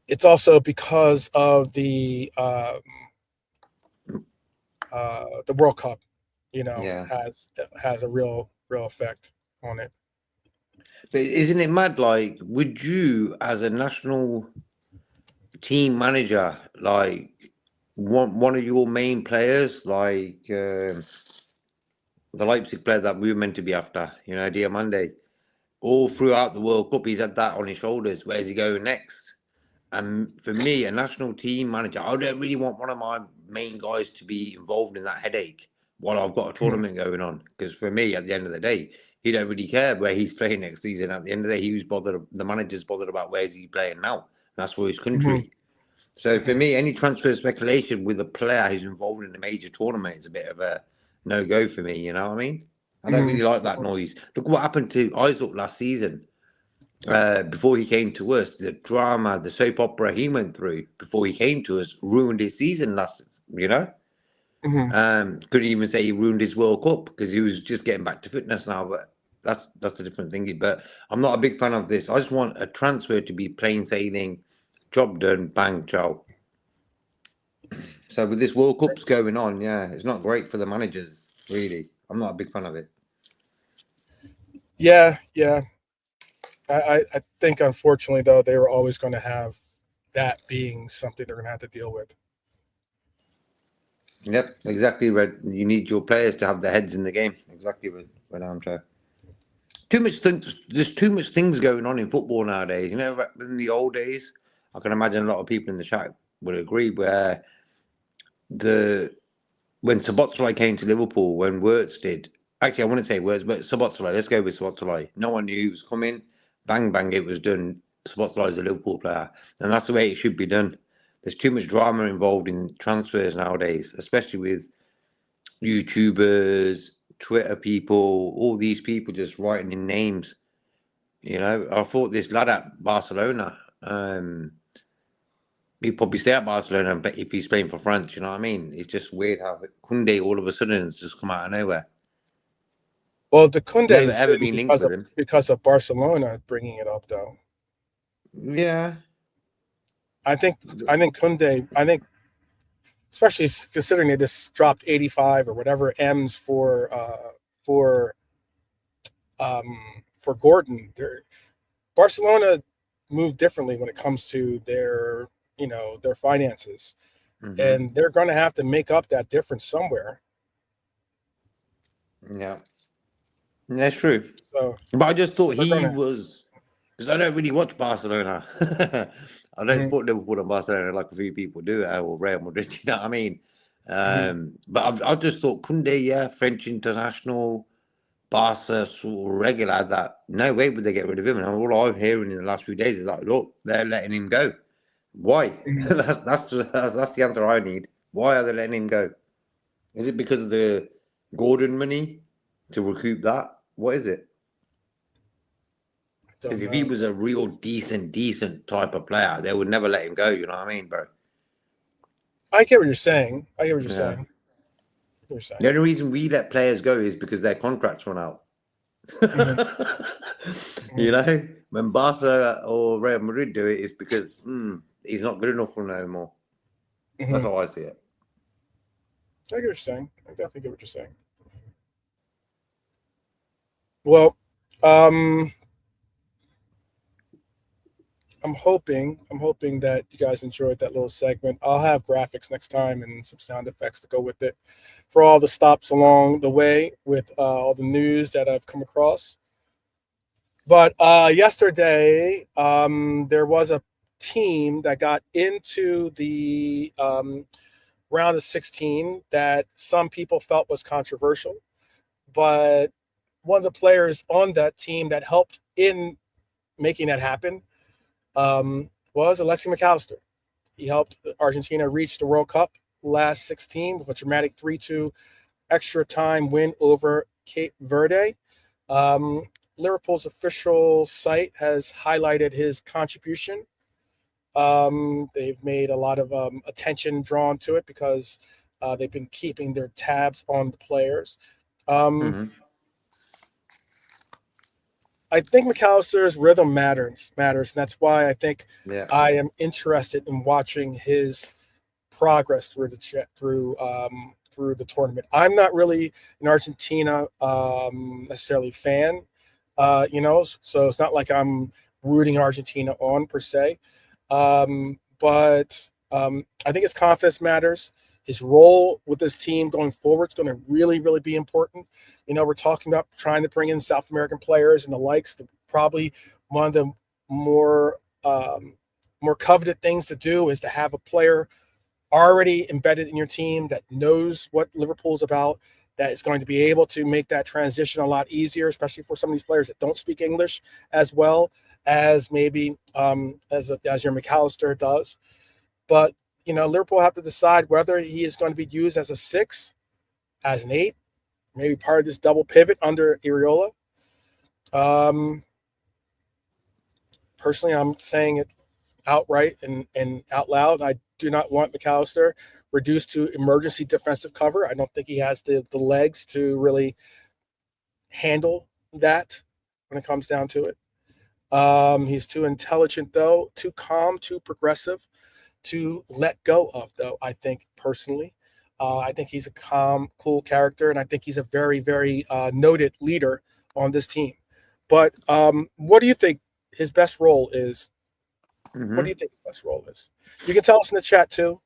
it's also because of the World Cup, has a real effect on it. But isn't it mad? Like, would you, as a national team manager, like one of your main players, like the Leipzig player that we were meant to be after, Diamande, all throughout the World Cup, he's had that on his shoulders. Where's he going next? And for me, a national team manager, I don't really want one of my main guys to be involved in that headache while I've got a tournament going on. Because for me, at the end of the day, he don't really care where he's playing next season. At the end of the day, the manager's bothered about where's he playing now. That's for his country. So for me, any transfer speculation with a player who's involved in a major tournament is a bit of a no-go for me, you know what I mean? I don't really like that noise. Look what happened to Isaac last season. Before he came to us, the drama, the soap opera he went through before he came to us ruined his season last, couldn't even say he ruined his World Cup because he was just getting back to fitness now, but that's a different thing. But I'm not a big fan of this. I just want a transfer to be plain sailing, job done, bang, ciao. So with this World Cup's going on, yeah, it's not great for the managers, really. I'm not a big fan of it. Yeah. I think, unfortunately, though, they were always going to have that being something they're going to have to deal with. Yep, exactly. Red. You need your players to have their heads in the game. Exactly, Red Armchair. Too much things. There's too much things going on in football nowadays. You know, in the old days, I can imagine a lot of people in the chat would agree. Where when Szoboszlai came to Liverpool, when Wirtz did, actually, I wouldn't say Wirtz, but Szoboszlai. Let's go with Szoboszlai. No one knew he was coming. Bang bang, it was done. Szoboszlai is a Liverpool player, and that's the way it should be done. There's too much drama involved in transfers nowadays, especially with YouTubers, Twitter people, all these people just writing in names. You know, I thought this lad at Barcelona, he'd probably stay at Barcelona if he's playing for France. You know what I mean? It's just weird how Koundé all of a sudden has just come out of nowhere. Well, the Koundé Never is ever been linked with him because of Barcelona bringing it up, though. Yeah, I think Koundé. I think, especially considering they just dropped 85 or whatever M's for Gordon. Barcelona moved differently when it comes to their finances, and they're going to have to make up that difference somewhere. Yeah, that's true. So, but I just thought he was, because I don't really watch Barcelona. I don't support Liverpool and Barcelona like a few people do, or Real Madrid. You know what I mean? But I just thought Koundé, yeah, French international, Barca sort of regular. That no way would they get rid of him. And all I'm hearing in the last few days is like, look, they're letting him go. Why? that's the answer I need. Why are they letting him go? Is it because of the Gordon money to recoup that? What is it? Because if he was a real decent type of player, they would never let him go. You know what I mean, bro? I get what you're saying. The only reason we let players go is because their contracts run out. You know, when Barca or Real Madrid do it, it's because he's not good enough for them anymore. That's how I see it. I get what you're saying. I definitely get what you're saying. Well, I'm hoping that you guys enjoyed that little segment. I'll have graphics next time and some sound effects to go with it for all the stops along the way with all the news that I've come across. But yesterday, there was a team that got into the round of 16 that some people felt was controversial. But one of the players on that team that helped in making that happen was Alexis McAllister. He helped Argentina reach the World Cup last 16 with a dramatic 3-2 extra time win over Cape Verde. Liverpool's official site has highlighted his contribution. They've made a lot of attention drawn to it because they've been keeping their tabs on the players. I think McAllister's rhythm matters, and that's why I think I am interested in watching his progress through the tournament. I'm not really an Argentina necessarily fan, so it's not like I'm rooting Argentina on per se. But I think his confidence matters. His role with this team going forward is going to really, really be important. We're talking about trying to bring in South American players and the likes. Probably one of the more coveted things to do is to have a player already embedded in your team that knows what Liverpool's about, that is going to be able to make that transition a lot easier, especially for some of these players that don't speak English as well as maybe as your McAllister does. But Liverpool have to decide whether he is going to be used as a 6, as an 8, maybe part of this double pivot under Iraola. Personally, I'm saying it outright and out loud. I do not want McAllister reduced to emergency defensive cover. I don't think he has the legs to really handle that when it comes down to it. He's too intelligent, though, too calm, too progressive, to let go of, though, I think, personally. I think he's a calm, cool character, and I think he's a very, very noted leader on this team. But what do you think his best role is? What do you think his best role is? You can tell us in the chat, too.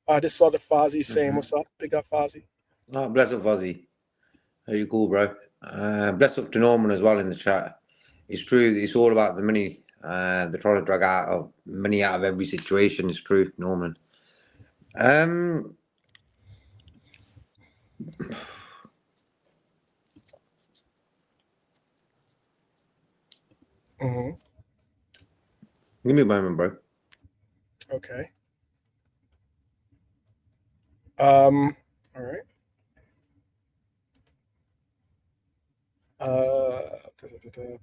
I just saw the Fozzie saying, what's up? Big up, Fozzie. Oh, bless up, Fozzie. How you cool, bro? Bless up to Norman as well in the chat. It's true. It's all about the money. They're trying to drag money out of every situation. It's true, Norman. Give me a moment, bro. Okay. All right.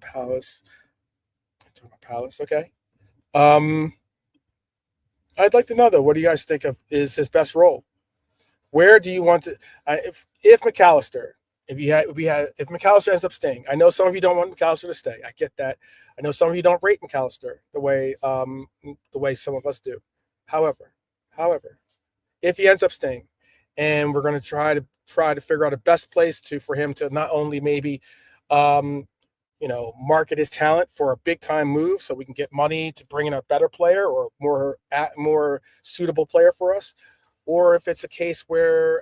Palace. Okay. I'd like to know, though, what do you guys think of is his best role? Where do you want to? If McAllister, if McAllister ends up staying, I know some of you don't want McAllister to stay. I get that. I know some of you don't rate McAllister the way some of us do. However, if he ends up staying, and we're going to try to figure out a best place for him to not only maybe market his talent for a big time move so we can get money to bring in a better player or more suitable player for us, or if it's a case where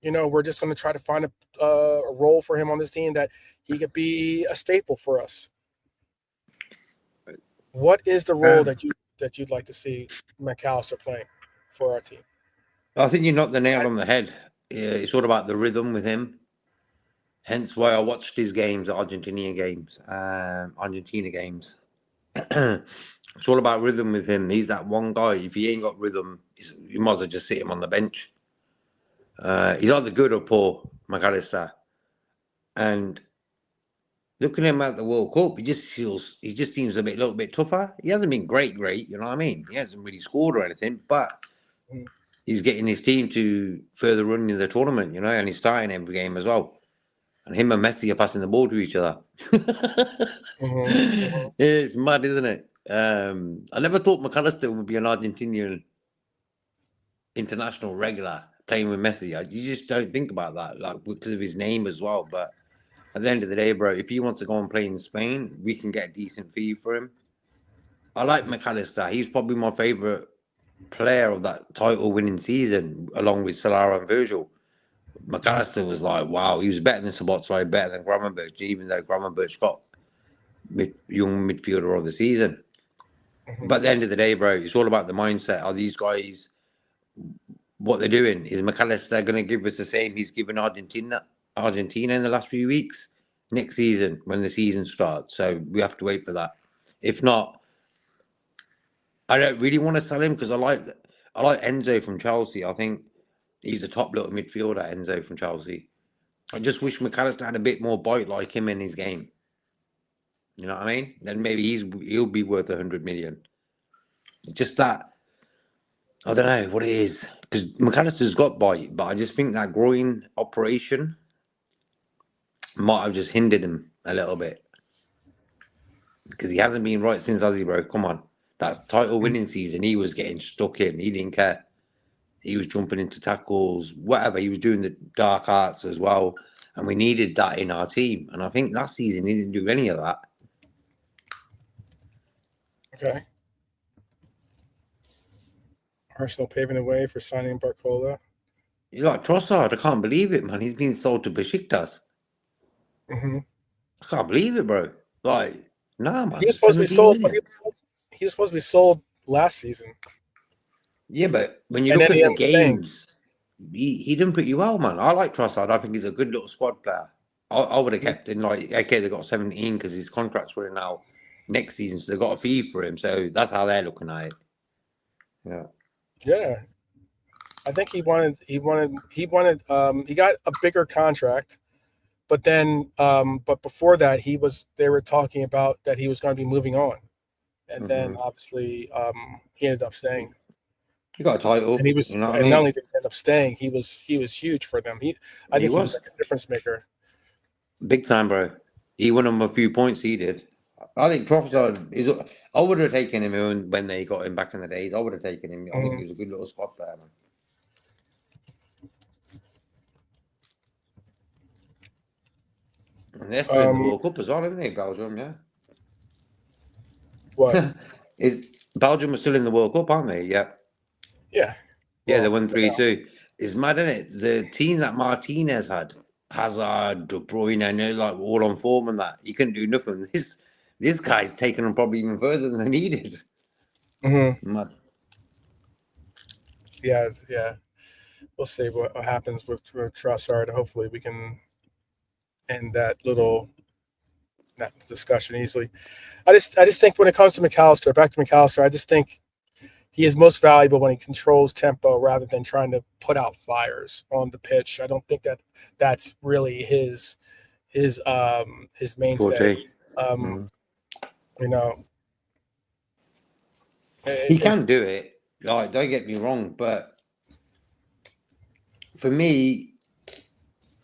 we're just going to try to find a role for him on this team that he could be a staple for us. What is the role that you'd like to see McAllister playing for our team? I think you knocked the nail on the head. It's all about the rhythm with him. Hence why I watched his games, Argentina games. It's all about rhythm with him. He's that one guy. If he ain't got rhythm, you might as well just sit him on the bench. He's either good or poor, McAllister. And looking at him at the World Cup, he just seems a little bit tougher. He hasn't been great, you know what I mean? He hasn't really scored or anything, but he's getting his team to further run in the tournament, and he's starting every game as well. And him and Messi are passing the ball to each other. It's mad, isn't it? I never thought McAllister would be an Argentinian international regular playing with Messi. You just don't think about that, like because of his name as well. But at the end of the day, bro, if he wants to go and play in Spain, we can get a decent fee for him. I like McAllister. He's probably my favourite player of that title-winning season, along with Salah and Virgil. McAllister was like, wow, he was better than Szoboszlai, better than Gravenberch, even though Gravenberch got young midfielder of the season. But at the end of the day, bro, it's all about the mindset. Are these guys, what they're doing? Is McAllister going to give us the same he's given Argentina in the last few weeks? Next season, when the season starts. So we have to wait for that. If not, I don't really want to sell him because I like Enzo from Chelsea. I think he's a top little midfielder, Enzo from Chelsea. I just wish McAllister had a bit more bite like him in his game. You know what I mean? Then maybe he'll be worth 100 million. Just that, I don't know what it is. Because McAllister's got bite, but I just think that groin operation might have just hindered him a little bit. Because he hasn't been right since Aussie, bro. Come on. That title winning season, he was getting stuck in. He didn't care. He was jumping into tackles, whatever. He was doing the dark arts as well. And we needed that in our team. And I think last season he didn't do any of that. Okay. Arsenal paving the way for signing Barcola. You like Trossard? I can't believe it, man. He's been sold to Besiktas. I can't believe it, bro. Like, nah, man. He was supposed to be sold. He was supposed to be sold last season. Yeah, but when you look at the games, he didn't pretty well, man. I like Trossard. I think he's a good little squad player. I would have kept him. Like, okay, they got 17 because his contract's running out next season, so they got a fee for him. So that's how they're looking at it. Yeah. Yeah. I think he got a bigger contract, but then but before that they were talking about that he was going to be moving on. And then obviously he ended up staying. He got a title. And he was not only did he end up staying, he was huge for them. I think he was like a difference maker. Big time, bro. He won him a few points. He did. I think Trossard is. I would have taken him when they got him back in the days. I would have taken him. I think he was a good little squad player, man. And they're still in the World Cup as well, aren't they, Belgium? Yeah. What? Belgium are still in the World Cup, aren't they? Yeah. Yeah. Yeah, they won 3-2. It's mad, isn't it? The team that Martinez had, Hazard, De Bruyne, and they're like all on form and that. He couldn't do nothing. This guy's taken them probably even further than they needed. Mad. Yeah. We'll see what happens with Trossard. Hopefully, we can end that discussion easily. I just think when it comes to McAllister, back to McAllister, I just think he is most valuable when he controls tempo rather than trying to put out fires on the pitch. I don't think that's really his mainstay. You know, he can do it. Like, don't get me wrong, but for me,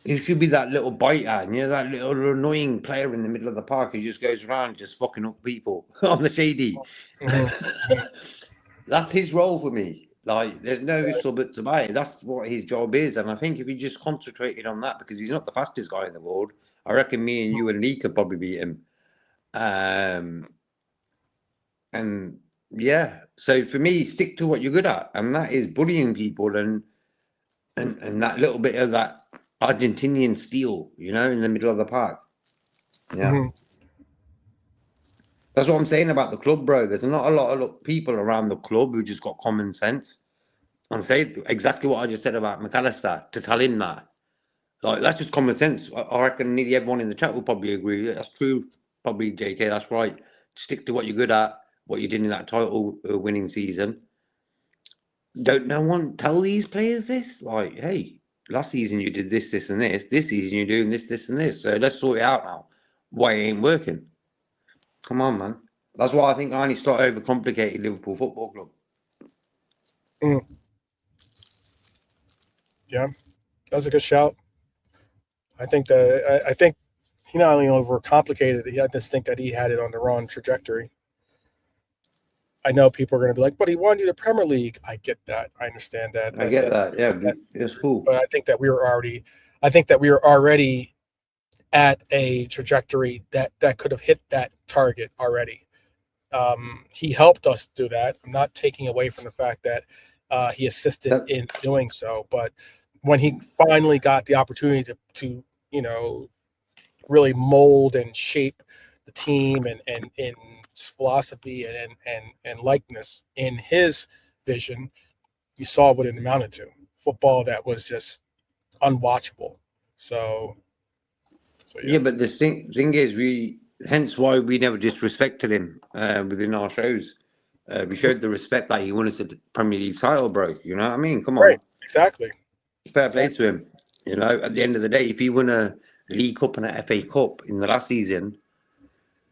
he should be that little biter, that little annoying player in the middle of the park who just goes around just fucking up people on the shady. That's his role for me. Like, there's no ifs or buts about it. That's what his job is. And I think if he just concentrated on that, because he's not the fastest guy in the world, I reckon me and you and Lee could probably beat him. And yeah, so for me, stick to what you're good at, and that is bullying people and that little bit of that Argentinian steel, in the middle of the park. Yeah. That's what I'm saying about the club, bro. There's not a lot of people around the club who just got common sense and say exactly what I just said about McAllister, to tell him that. Like, that's just common sense. I reckon nearly everyone in the chat will probably agree. That's true. Probably, JK, that's right. Stick to what you're good at, what you did in that title winning season. Don't no one tell these players this? Like, hey, last season you did this, this, and this. This season you're doing this, this, and this. So let's sort it out now. Why it ain't working? Come on, man. That's why I think I only start overcomplicated Liverpool Football Club. Yeah, that was a good shout. I think he not only overcomplicated it, I just think that he had it on the wrong trajectory. I know people are going to be like, but he won you the Premier League. I get that. I understand that. I get that. Yeah, it's cool. But I think that we were already at a trajectory that could have hit that target already. He helped us do that. I'm not taking away from the fact that he assisted in doing so, but when he finally got the opportunity to really mold and shape the team and philosophy and likeness in his vision, you saw what it amounted to. Football that was just unwatchable. So yeah, but the thing is, hence why we never disrespected him within our shows. We showed the respect that he won us a Premier League title, bro. You know what I mean? Come on. Right, exactly. Fair play to him. At the end of the day, if he won a League Cup and a FA Cup in the last season,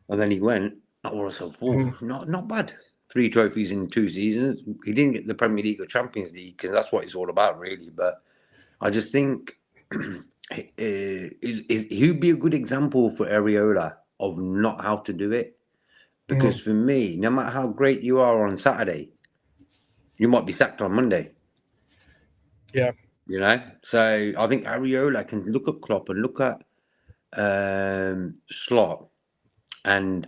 and then he went, I would have said, not bad. 3 trophies in 2 seasons. He didn't get the Premier League or Champions League because that's what it's all about, really. But I just think he'd be a good example for Iraola of not how to do it. Because for me, no matter how great you are on Saturday, you might be sacked on Monday. Yeah. So I think Iraola can look at Klopp and look at Slot and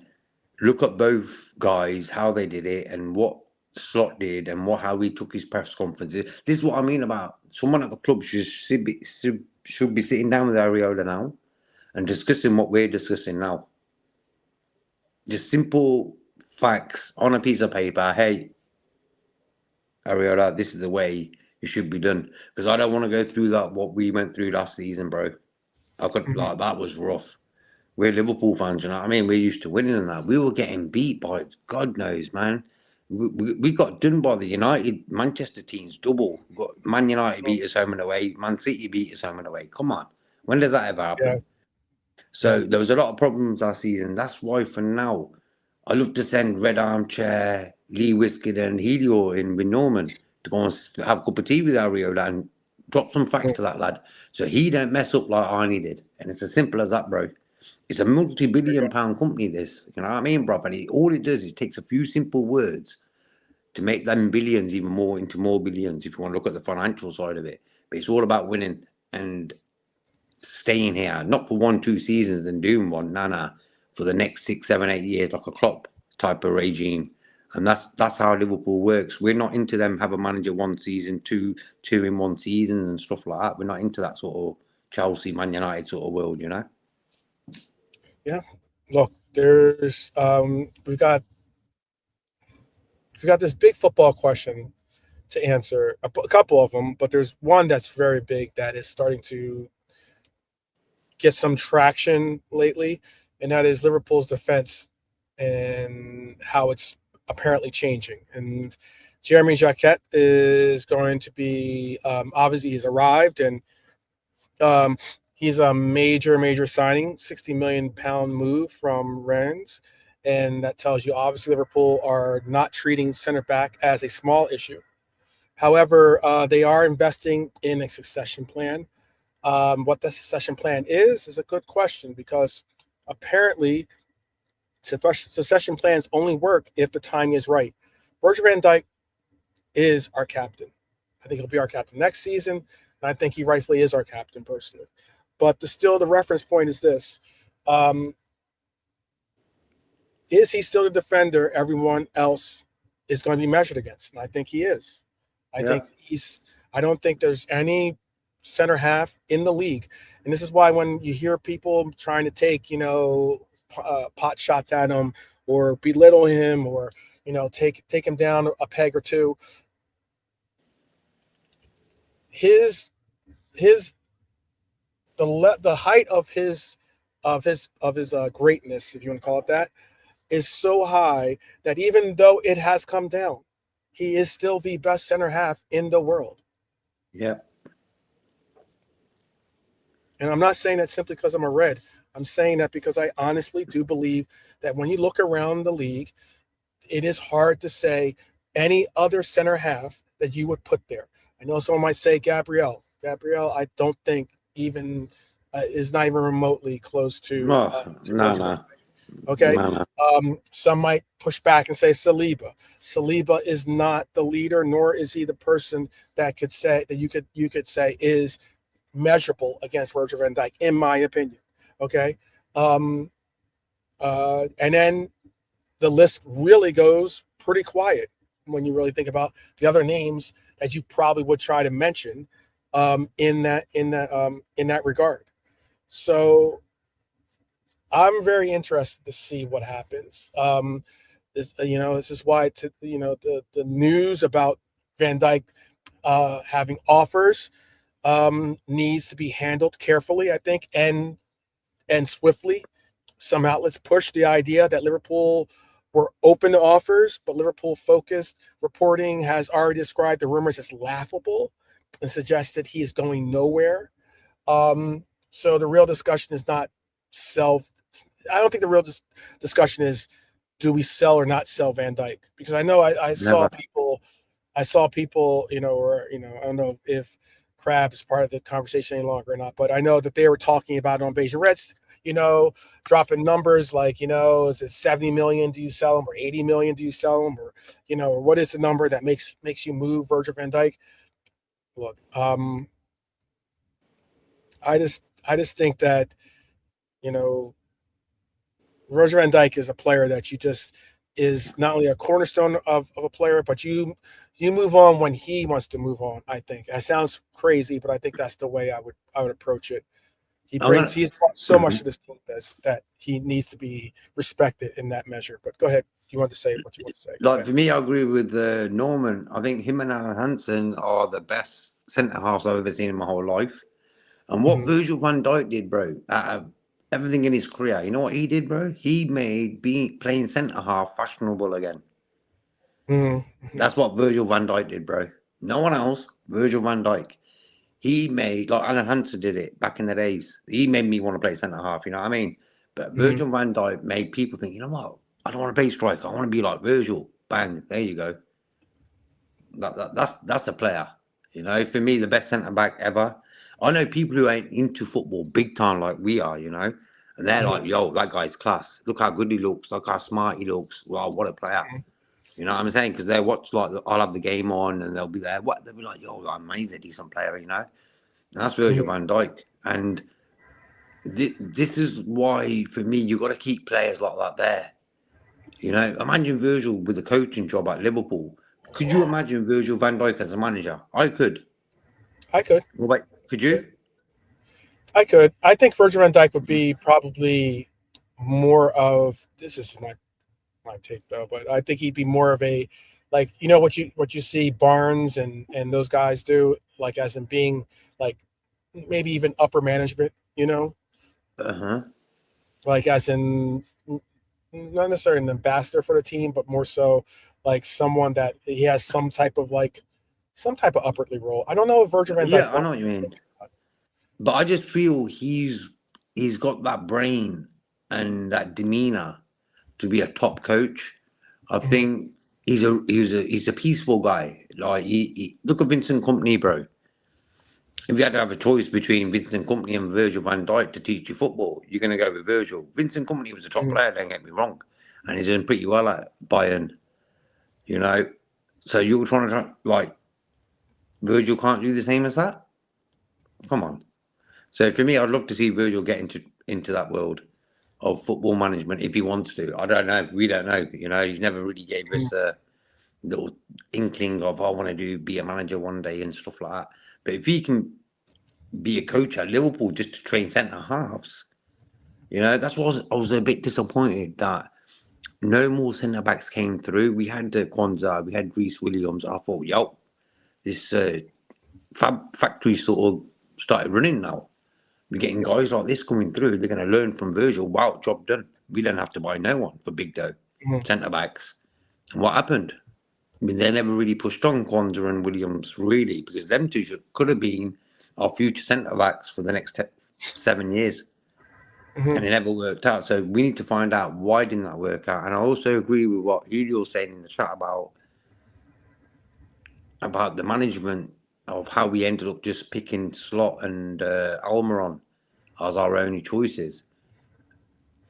look at both guys, how they did it and what Slot did and how he took his press conferences. This is what I mean about someone at the club should be sitting down with Iraola now and discussing what we're discussing now. Just simple facts on a piece of paper. Hey, Iraola, this is the way it should be done. Because I don't want to go through what we went through last season, bro. That was rough. We're Liverpool fans, you know what I mean? We're used to winning and that. We were getting beat by God knows, man. We got done by the United Manchester teams double. Man United beat us home and away. Man City beat us home and away. Come on. When does that ever happen? Yeah. So there was a lot of problems last season. That's why for now, I love to send Red Armchair, Lee Wiskett and Helio in with Norman to go and have a cup of tea with Iraola and drop some facts to that lad. So he don't mess up like Arnie did. And it's as simple as that, bro. It's a multi-billion-pound company. This, you know what I mean, bro? And all it does is takes a few simple words to make them billions even more into more billions. If you want to look at the financial side of it, but it's all about winning and staying here, not for 1-2 seasons and doing one, for the next 6, 7, 8 years, like a Klopp type of regime. And that's how Liverpool works. We're not into them have a manager 1 season, two in 1 season and stuff like that. We're not into that sort of Chelsea, Man United sort of world, you know. Yeah. Look, there's we've got this big football question to answer, a couple of them, but there's one that's very big that is starting to get some traction lately, and that is Liverpool's defense and how it's apparently changing. And Jeremy Jacquet is going to be obviously he's arrived, and he's a major signing, £60 million move from Rennes. And that tells you obviously Liverpool are not treating center back as a small issue. However, they are investing in a succession plan. What the succession plan is a good question, because apparently succession plans only work if the timing is right. Virgil van Dijk is our captain. I think he'll be our captain next season, and I think he rightfully is our captain personally. But still, the reference point is this. Is he still the defender everyone else is going to be measured against? And I think he is. I don't think there's any center half in the league. And this is why when you hear people trying to take, pot shots at him or belittle him or, take him down a peg or two, the height of his greatness, if you want to call it that, is so high that even though it has come down, he is still the best center half in the world. Yeah. And I'm not saying that simply because I'm a Red. I'm saying that because I honestly do believe that when you look around the league, it is hard to say any other center half that you would put there. I know someone might say Gabriel. Gabriel, I don't think even is not even remotely close to. No. Okay. No. Some might push back and say Saliba. Saliba is not the leader, nor is he the person that you could say is measurable against Virgil van Dijk, in my opinion. Okay. And then the list really goes pretty quiet when you really think about the other names that you probably would try to mention in that regard. So I'm very interested to see what happens. This is why the news about Van Dijk having offers needs to be handled carefully, I think, and swiftly. Some outlets push the idea that Liverpool were open to offers, but Liverpool-focused reporting has already described the rumors as laughable and suggested he is going nowhere. So the real discussion is not I don't think the real discussion is, do we sell or not sell Van Dijk? Because I know I saw people, I don't know if Crab is part of the conversation any longer or not, but I know that they were talking about it on Beige Reds, dropping numbers like, is it 70 million? Do you sell him, or 80 million? Do you sell him, or, or what is the number that makes you move Virgil van Dijk? Look, I just think that, Virgil van Dijk is a player that is not only a cornerstone of a player, but you move on when he wants to move on. I think that sounds crazy, but I think that's the way I would approach it. He's brought so much to this team that he needs to be respected in that measure. But go ahead. You want to say what you want to say? Like, for me, I agree with Norman. I think him and Alan Hansen are the best centre halves I've ever seen in my whole life. And what Virgil van Dijk did, bro, out of everything in his career, you know what he did, bro? He made playing centre half fashionable again. Mm-hmm. That's what Virgil van Dijk did, bro. No one else. Virgil van Dijk. He made, like Alan Hansen did it back in the days. He made me want to play centre half, you know what I mean? But Virgil van Dijk made people think, you know what? I don't want to play striker. I want to be like Virgil. Bang. There you go. That's a player. For me, the best centre back ever. I know people who ain't into football big time like we are, And they're like, yo, that guy's class. Look how good he looks. Look how smart he looks. Wow, what a player. You know what I'm saying? Because they watch, like, I'll have the game on and they'll be there. What? They'll be like, yo, amazing, decent player, you know? And that's Virgil van Dijk. And this is why, for me, you've got to keep players like that there. You know, imagine Virgil with a coaching job at Liverpool. Could you imagine Virgil van Dijk as a manager? I could. I could. Wait, could you? I could. I think Virgil van Dijk would be probably more of, this is my take though, but I think he'd be more of a, like, you know, what you see Barnes and those guys do, like, as in being like maybe even upper management, you know, like as in not necessarily an ambassador for the team, but more so like someone that he has some type of upwardly role. I don't know if Virgil van Dijk. Yeah, I know what you mean. But I just feel he's got that brain and that demeanor to be a top coach. I think he's a peaceful guy. Like, he look at Vincent Kompany, bro. If you had to have a choice between Vincent Kompany and Virgil van Dijk to teach you football, you're going to go with Virgil. Vincent Kompany was a top player, don't get me wrong, and he's doing pretty well at Bayern, you know. So you're trying to, like, Virgil can't do the same as that? Come on. So for me, I'd love to see Virgil get into that world of football management if he wants to. I don't know. We don't know. You know, he's never really gave us a little inkling of, I want to be a manager one day and stuff like that. But if he can be a coach at Liverpool just to train centre halves, you know, that's what I was a bit disappointed that no more centre backs came through. We had Kwanzaa, we had Reece Williams. I thought, yo, this factory sort of started running now. We're getting guys like this coming through. They're going to learn from Virgil. Wow, job done. We don't have to buy no one for big dough. Centre backs. And what happened? I mean, they never really pushed on Kwanzaa and Williams, really, because them two could have been our future centre backs for the next 7 years. And it never worked out. So we need to find out why didn't that work out. And I also agree with what Julio was saying in the chat about the management of how we ended up just picking Slot and Almiron as our only choices.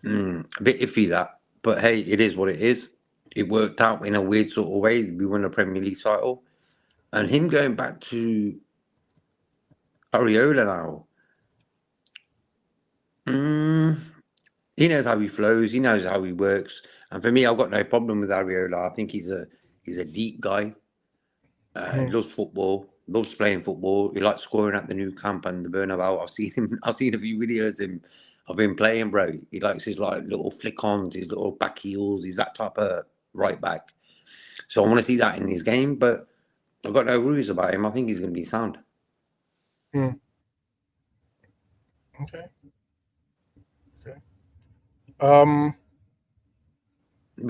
A bit iffy that, but hey, it is what it is. It worked out in a weird sort of way. We won a Premier League title, and him going back to Iraola now. He knows how he flows. He knows how he works. And for me, I've got no problem with Iraola. I think he's a deep guy. He loves football. Loves playing football. He likes scoring at the new camp and the Bernabeu. I've seen a few videos of him playing, bro. He likes his little flick-ons, his little back heels. He's that type of right back. So I want to see that in his game, but I've got no worries about him. I think he's going to be sound. Okay. But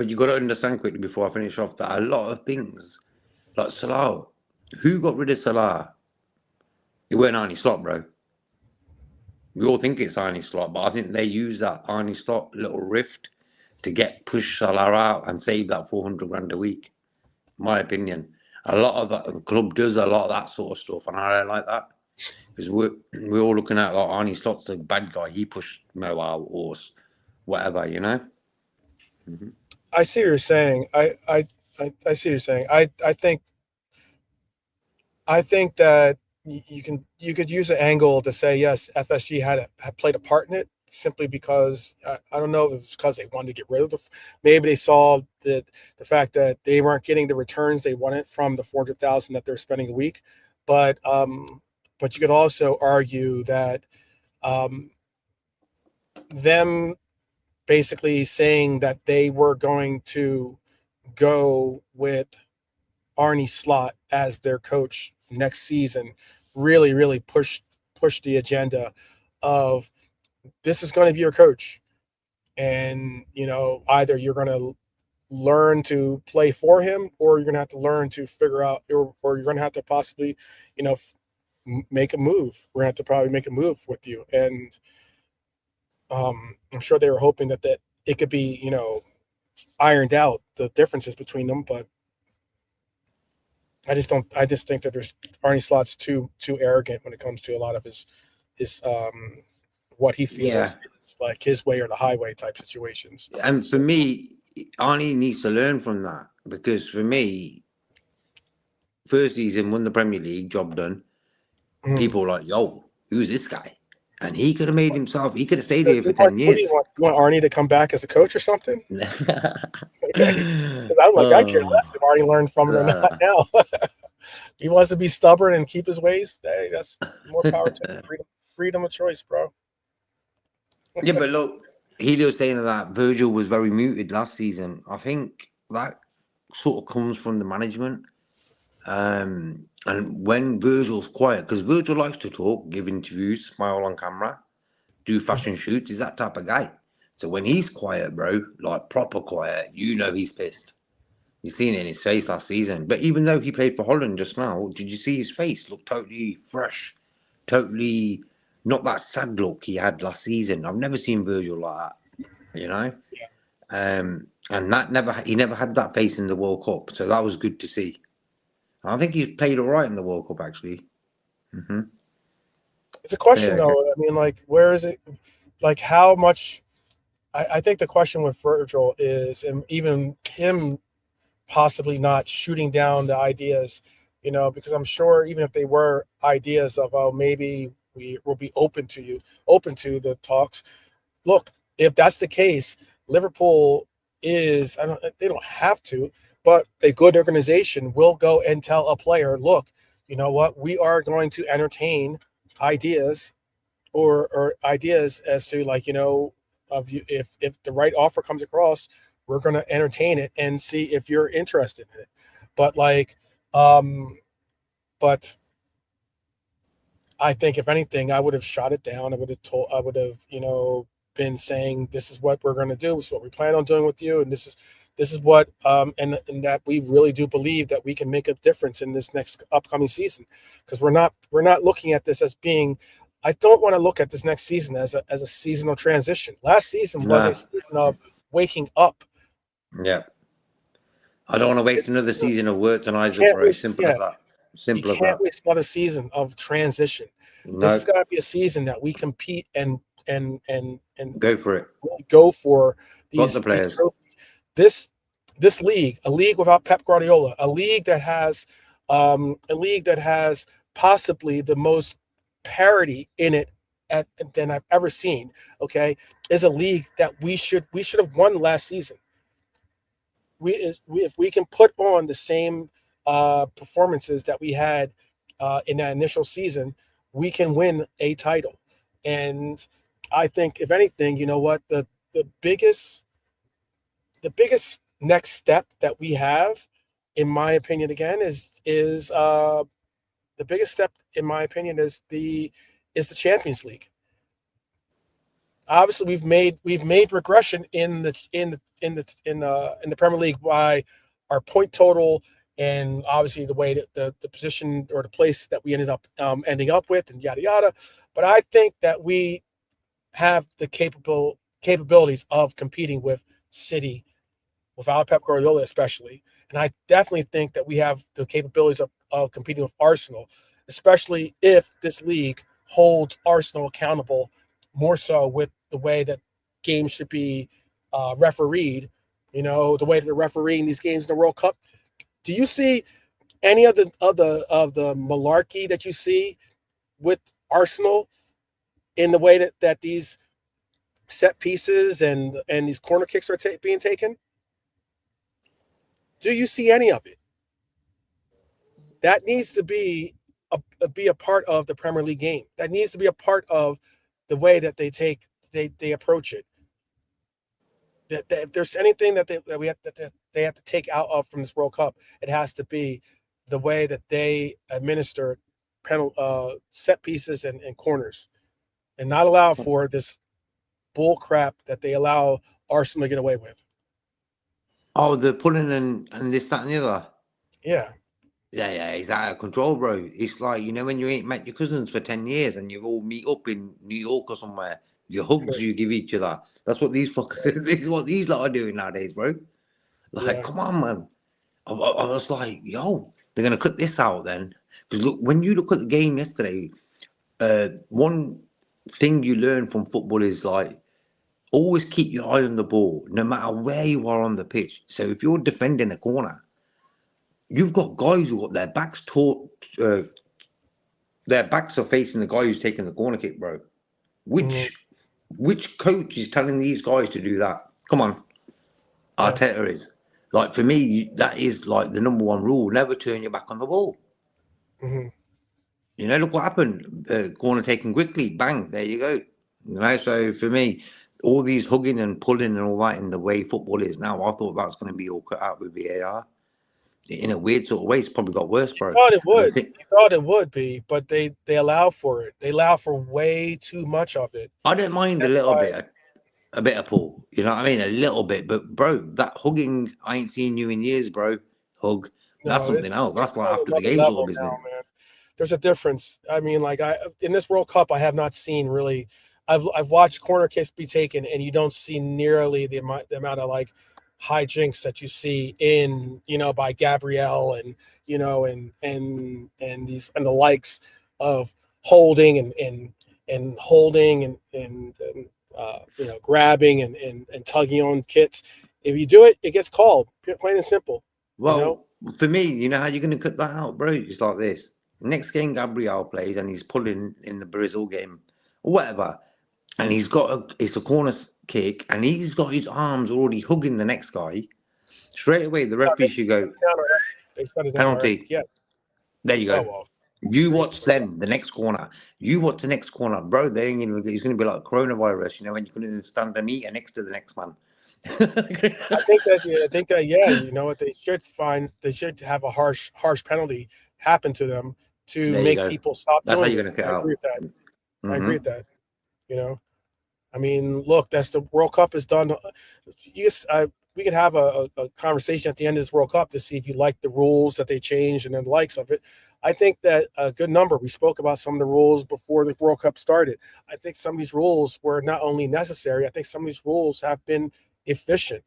you got to understand quickly before I finish off that a lot of things, like Salah, who got rid of Salah? It weren't Arne Slot, bro. We all think it's Arne Slot, but I think they use that Arne Slot little rift to push Salah out and save that 400 grand a week. My opinion. A lot of that, the club does a lot of that sort of stuff, and I don't like that because we're all looking at like Arne Slot's the bad guy. He pushed Mo out or whatever, you know. I see what you're saying. I see what you're saying. I think that you could use an angle to say yes, FSG had played a part in it simply because I don't know if it was because they wanted to get rid of maybe they saw the fact that they weren't getting the returns they wanted from the 400,000 that they're spending a week, but you could also argue that them basically saying that they were going to go with Arne Slot as their coach next season really pushed the agenda of this is going to be your coach, and either you're going to learn to play for him or you're going to have to learn to figure out or you're going to have to possibly make a move. We're going to have to probably make a move with you, and I'm sure they were hoping that it could be ironed out, the differences between them, but I just think that Arne Slot's too arrogant when it comes to a lot of his what he feels Yeah. is like his way or the highway type situations. And for me, Arnie needs to learn from that, because for me, first season, won the Premier League, job done. People were like, yo, who's this guy? And he could have made himself, he could have stayed here for 10 What do years. you want? You want Arnie to come back as a coach or something? Okay. Because I was like, I care less if Arnie learned from it or not now. He wants to be stubborn and keep his ways. Hey, that's more power to him. Freedom of choice, bro. Yeah, but look, he was saying that Virgil was very muted last season. I think that sort of comes from the management. And when Virgil's quiet, because Virgil likes to talk, give interviews, smile on camera, do fashion shoots, he's that type of guy. So when he's quiet, bro, like proper quiet, you know he's pissed. You've seen it in his face last season. But even though he played for Holland just now, did you see his face? Looked totally fresh, totally not that sad look he had last season. I've never seen Virgil like that, you know? Yeah. And he never had that face in the World Cup. So that was good to see. I think he's played all right in the World Cup, actually. Mm-hmm. It's a question, though. I mean, like, where is it? Like, how much? I think the question with Virgil is, and even him possibly not shooting down the ideas, you know, because I'm sure even if they were ideas of, oh, maybe we will be open to the talks. Look, if that's the case, Liverpool is, they don't have to, but a good organization will go and tell a player, look, you know what, we are going to entertain ideas or ideas as to, like, you know, of you, if the right offer comes across, we're going to entertain it and see if you're interested in it. But like, but I think if anything, I would have shot it down. I would have, you know, been saying, this is what we're going to do. This is what we plan on doing with you. And this is what, and that we really do believe that we can make a difference in this next upcoming season. Because we're not looking at this as being, I don't want to look at this next season as a season of transition. Last season was a season of waking up. Yeah. I don't want to waste another season of work tonight, bro. Simple as that. Simple as that. You can't waste another season of transition. No. This is going to be a season that we compete and go for it. Go for these players. This league, a league without Pep Guardiola, a league that has possibly the most parity in it than I've ever seen. Okay, is a league that we should have won last season. If we can put on the same performances that we had in that initial season, we can win a title. And I think, if anything, you know what, the biggest next step that we have, in my opinion, again, is the biggest step, in my opinion, is the Champions League. Obviously, we've made regression in the Premier League by our point total, and obviously the way that the position or the place that we ended up ending up with, and yada yada. But I think that we have the capabilities of competing with City, without Pep Guardiola especially. And I definitely think that we have the capabilities of competing with Arsenal, especially if this league holds Arsenal accountable more so with the way that games should be refereed, you know, the way that they're refereeing these games in the World Cup. Do you see any of the malarkey that you see with Arsenal in the way that these set pieces and these corner kicks are being taken? Do you see any of it? That needs to be a part of the Premier League game. That needs to be a part of the way that they approach it. That if there's anything that they have to take out of from this World Cup, it has to be the way that they administer set pieces and corners, and not allow for this bull crap that they allow Arsenal to get away with. Oh, the pulling and this, that, and the other. Yeah. Yeah, it's out of control, bro. It's like, you know, when you ain't met your cousins for 10 years and you all meet up in New York or somewhere, your hugs you give each other. That's what these fuckers, this is what these lot are doing nowadays, bro. Like, come on, man. I was like, yo, they're going to cut this out then. Because look, when you look at the game yesterday, one thing you learn from football is like always keep your eye on the ball, no matter where you are on the pitch. So if you're defending a corner, you've got guys who got their backs their backs are facing the guy who's taking the corner kick, bro. Which coach is telling these guys to do that? Come on, Arteta is. Like for me, that is like the number one rule: never turn your back on the ball. You know, look what happened. Corner taken quickly, bang, there you go. You know, so for me, all these hugging and pulling and all that in the way football is now, I thought that's going to be all cut out with VAR. In a weird sort of way, it's probably got worse, bro. You thought it would. You thought it would be, but they allow for it. They allow for way too much of it. I don't mind a little bit of pull. You know what I mean? A little bit, but bro, that hugging, I ain't seen you in years, bro. Hug. That's something else. That's like after the game's all business. Now, man. There's a difference. I mean, like in this World Cup, I have not seen really. I've watched corner kicks be taken, and you don't see nearly the amount of like hijinks that you see in, you know, by Gabriel and, you know, and these and the likes of holding and holding and you know, grabbing and tugging on kits. If you do it, it gets called, plain and simple. Well, you know? For me, you know how you're going to cut that out, bro? It's like this. Next game Gabriel plays and he's pulling in the Brazil game or whatever, and it's a corner kick and he's got his arms already hugging the next guy. Straight away, the referee should go penalty. Yeah, there you go. Oh, well, you watch them the next corner. You watch the next corner, bro. They ain't even. It's going to be like coronavirus, you know, when you couldn't stand a meter next to the next man. I think that yeah, you know what, they should have a harsh penalty happen to them to make people stop. That's how you're going to cut out. I agree with that. I agree with that. You know, I mean, look, that's the World Cup is done. We could have a conversation at the end of this World Cup to see if you like the rules that they changed and the likes of it. I think that a good number. We spoke about some of the rules before the World Cup started. I think some of these rules were not only necessary. I think some of these rules have been efficient,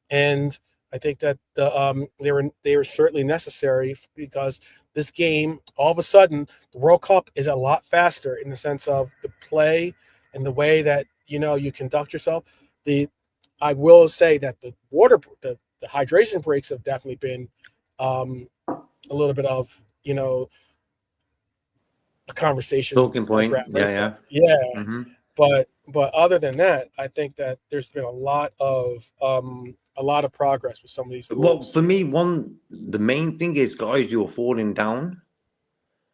and I think that they were certainly necessary because this game, all of a sudden, the World Cup is a lot faster in the sense of the play and the way that, you know, you conduct yourself. I will say that the hydration breaks have definitely been a little bit of, you know, a conversation talking point. Yeah. Mm-hmm. But other than that, I think that there's been a lot of progress with some of these rules. Well, for me, the main thing is guys who are falling down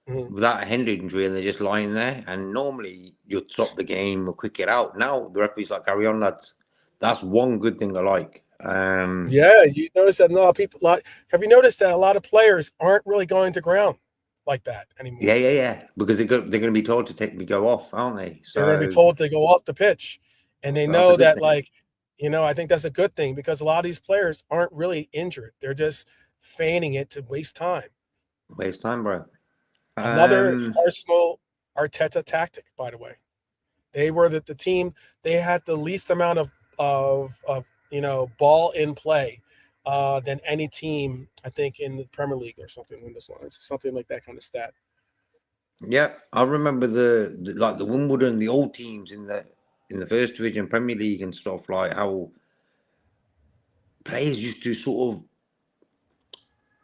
without a head injury and they're just lying there. And normally you'd stop the game or quick it out. Now the referee's like, carry on, lads. That's one good thing I like. Yeah, you notice that a lot of people. Have you noticed that a lot of players aren't really going to ground like that anymore? Yeah. Because they're going to be told to go off, aren't they? So they're going to be told to go off the pitch, and they know that, like, you know, I think that's a good thing because a lot of these players aren't really injured; they're just feigning it to waste time. Waste time, bro. Another Arsenal Arteta tactic, by the way. They were the team. They had the least amount of you know, ball in play than any team, I think, in the Premier League or something in this line. It's something like that kind of stat. Yeah, I remember the Wimbledon, the old teams in the first division Premier League and stuff, like how players used to sort of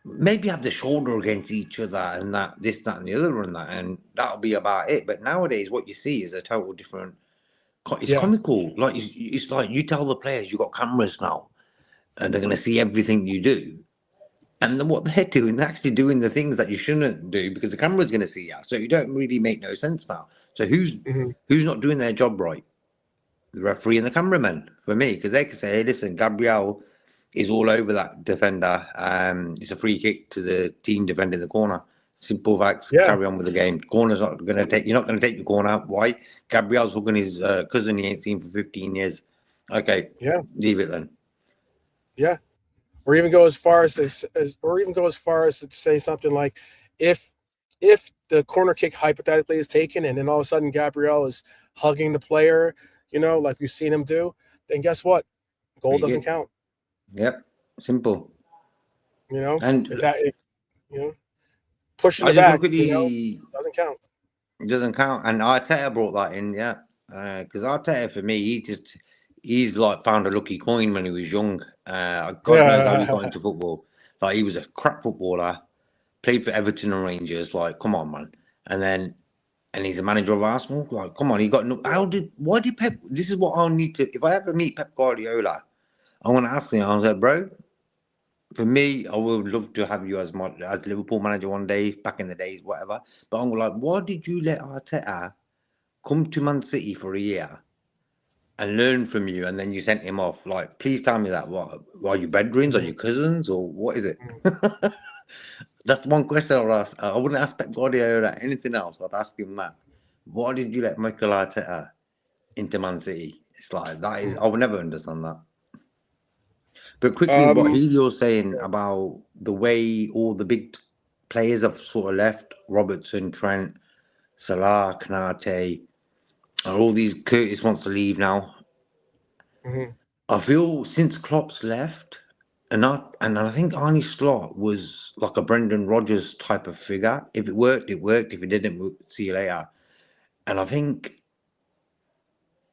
maybe have the shoulder against each other and this, that, and the other and that, and that'll be about it. But nowadays, what you see is a total different. It's comical. Like it's like you tell the players you got cameras now, and they're going to see everything you do. And then what they're doing, they're actually doing the things that you shouldn't do because the camera's going to see you. So you don't really make no sense now. So who's not doing their job right? The referee and the cameraman, for me, because they can say, hey, listen, Gabriel is all over that defender. It's a free kick to the team defending the corner. Simple facts. Carry on with the game. Corner's not going to take. You're not going to take your corner. Why? Gabriel's hugging his cousin he ain't seen for 15 years. Okay. Yeah. Leave it then. Yeah. Or even go as far as to say something like, if the corner kick hypothetically is taken and then all of a sudden Gabriel is hugging the player, you know, like we've seen him do, then guess what? Goal doesn't count. Yep. Simple. You know, and you know, pushing it back, you know, doesn't count. It doesn't count. And Arteta brought that in, yeah. Because Arteta, for me, he's like found a lucky coin when he was young. God knows how he got into football. Like, he was a crap footballer, played for Everton and Rangers. Like, come on, man. And he's a manager of Arsenal. Like, come on, he got no. Why did Pep? This is what I'll need to. If I ever meet Pep Guardiola, I want to ask him. I was like, bro, for me, I would love to have you as Liverpool manager one day, back in the days, whatever. But I'm like, why did you let Arteta come to Man City for a year and learn from you, and then you sent him off? Like, please tell me that. What are you brethrens? Are you cousins, or what is it? That's one question I would ask. I wouldn't ask Pep Guardiola anything else. I'd ask him that. Why did you let Mikel Arteta into Man City? It's like, that is, I would never understand that. But quickly, what Helio's saying about the way all the big players have sort of left, Robertson, Trent, Salah, Kanate, and all these, Curtis wants to leave now. I feel since Klopp's left, and I think Arne Slot was like a Brendan Rodgers type of figure. If it worked, it worked. If it didn't, see you later. And I think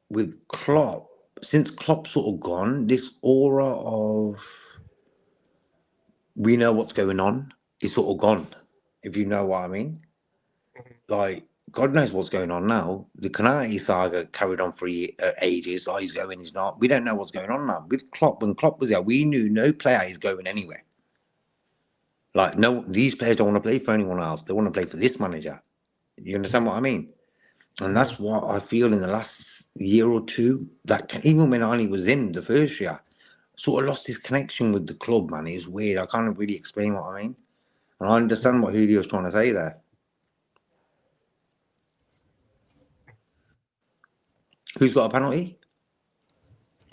with Klopp, since Klopp's sort of gone, this aura of we know what's going on is sort of gone, if you know what I mean. Like, God knows what's going on now. The Kanate saga carried on for ages. Oh, he's going, he's not. We don't know what's going on now. With Klopp, when Klopp was there, we knew no player is going anywhere. Like, no, these players don't want to play for anyone else. They want to play for this manager. You understand what I mean? And that's what I feel in the last year or two. That even when Arnie was in the first year, sort of lost his connection with the club, man. It's weird. I can't really explain what I mean. And I understand what Julio's trying to say there. Who's got a penalty?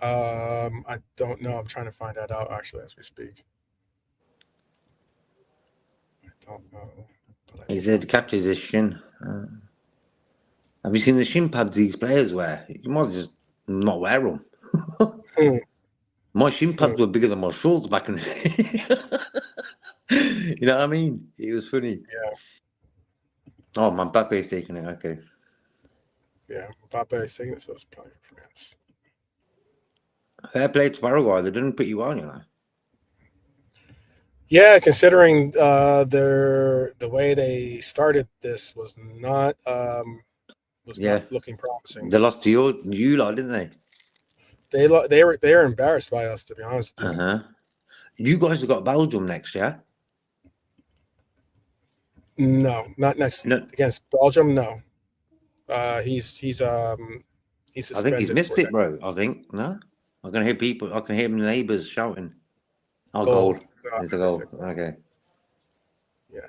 I don't know. I'm trying to find that out actually as we speak. I don't know. He said catches his shin. Have you seen the shin pads these players wear? You might just not wear them. My shin pads were bigger than my shorts back in the day. You know what I mean? It was funny. Yeah. Oh, man, Mbappe's taking it. Okay. Yeah, Mbappe is taking it, so it's probably for France. Fair play to Paraguay. They didn't put you on, you know. Yeah, considering the way they started this was not not looking promising. They lost to you lot, didn't they? They were embarrassed by us, to be honest with you. You guys have got Belgium next, yeah? No, not next against Belgium. No, he's suspended. I think he's missed it, bro. I think no. I can hear people. I can hear neighbours shouting. Oh, goal! It's a goal. Okay. Yeah.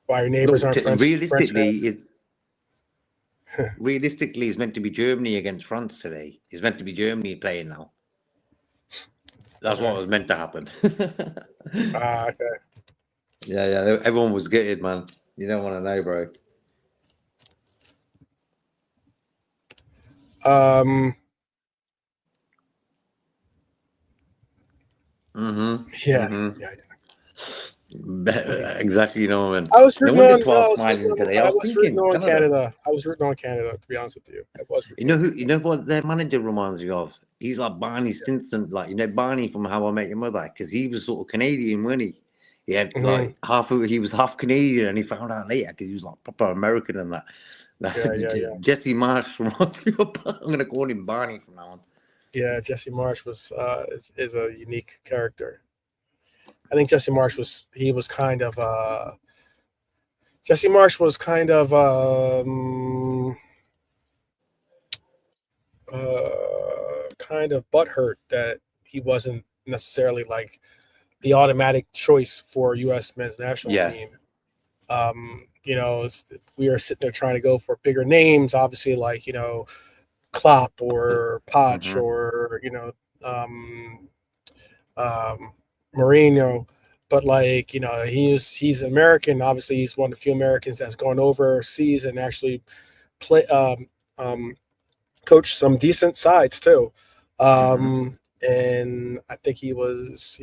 Why your neighbours aren't French? Realistically, realistically, it's meant to be Germany against France today. It's meant to be Germany playing now. That's what was meant to happen. Okay. Yeah. Everyone was gutted, man. You don't want to know, bro. Yeah. Exactly, you know, man. I was rooting on Canada. I was rooting on Canada, to be honest with you. I was you know who? You know what their manager reminds me of? He's like Barney Stinson, like, you know, Barney from How I Met Your Mother, because he was sort of Canadian, wasn't he? He had like he was half Canadian, and he found out later because he was like proper American and that. Jesse Marsh reminds me of. I'm gonna call him Barney from now on. Yeah, Jesse Marsh is a unique character. I think Jesse Marsh was kind of kind of butthurt that he wasn't necessarily like the automatic choice for U.S. men's national team. You know, we are sitting there trying to go for bigger names, obviously, like, you know, Klopp or Poch or, you know, Mourinho. But, like, you know, he's American. Obviously, he's one of the few Americans that's gone overseas and actually coached some decent sides too. And I think he was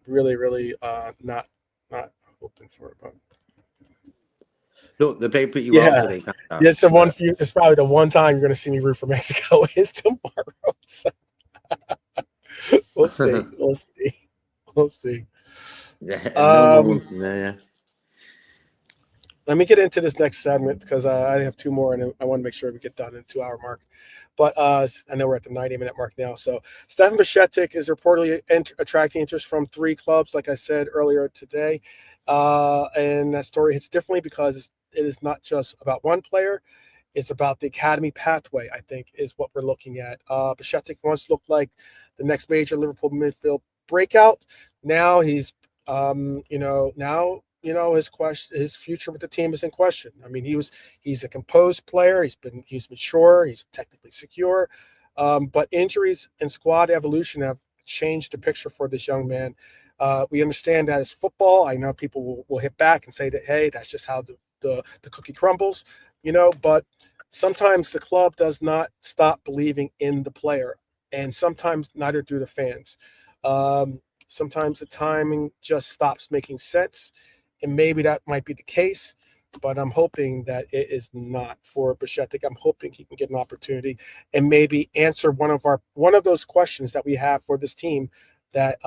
really not hoping for it. But Look, they played pretty well Yeah. today. Yeah, it's probably the one time you're going to see me root for Mexico is tomorrow. So we'll see. We'll see. We'll see. Yeah, no one. Yeah. Let me get into this next segment because I have two more and I want to make sure we get done in 2 hour mark. But I know we're at the 90-minute mark now. So Stefan Bajčetić is reportedly attracting interest from 3 clubs, like I said earlier today. And that story hits differently because it is not just about one player. It's about the academy pathway, I think, is what we're looking at. Bajčetić once looked like the next major Liverpool midfield breakout. Now he's, his future with the team is in question. I mean, he's a composed player. He's mature. He's technically secure. But injuries and squad evolution have changed the picture for this young man. We understand that it's football. I know people will hit back and say that, hey, that's just how the cookie crumbles, but sometimes the club does not stop believing in the player, and sometimes neither do the fans. Sometimes the timing just stops making sense, and maybe that might be the case, but I'm hoping that it is not for Bajčetić. I'm hoping he can get an opportunity and maybe answer one of those questions that we have for this team that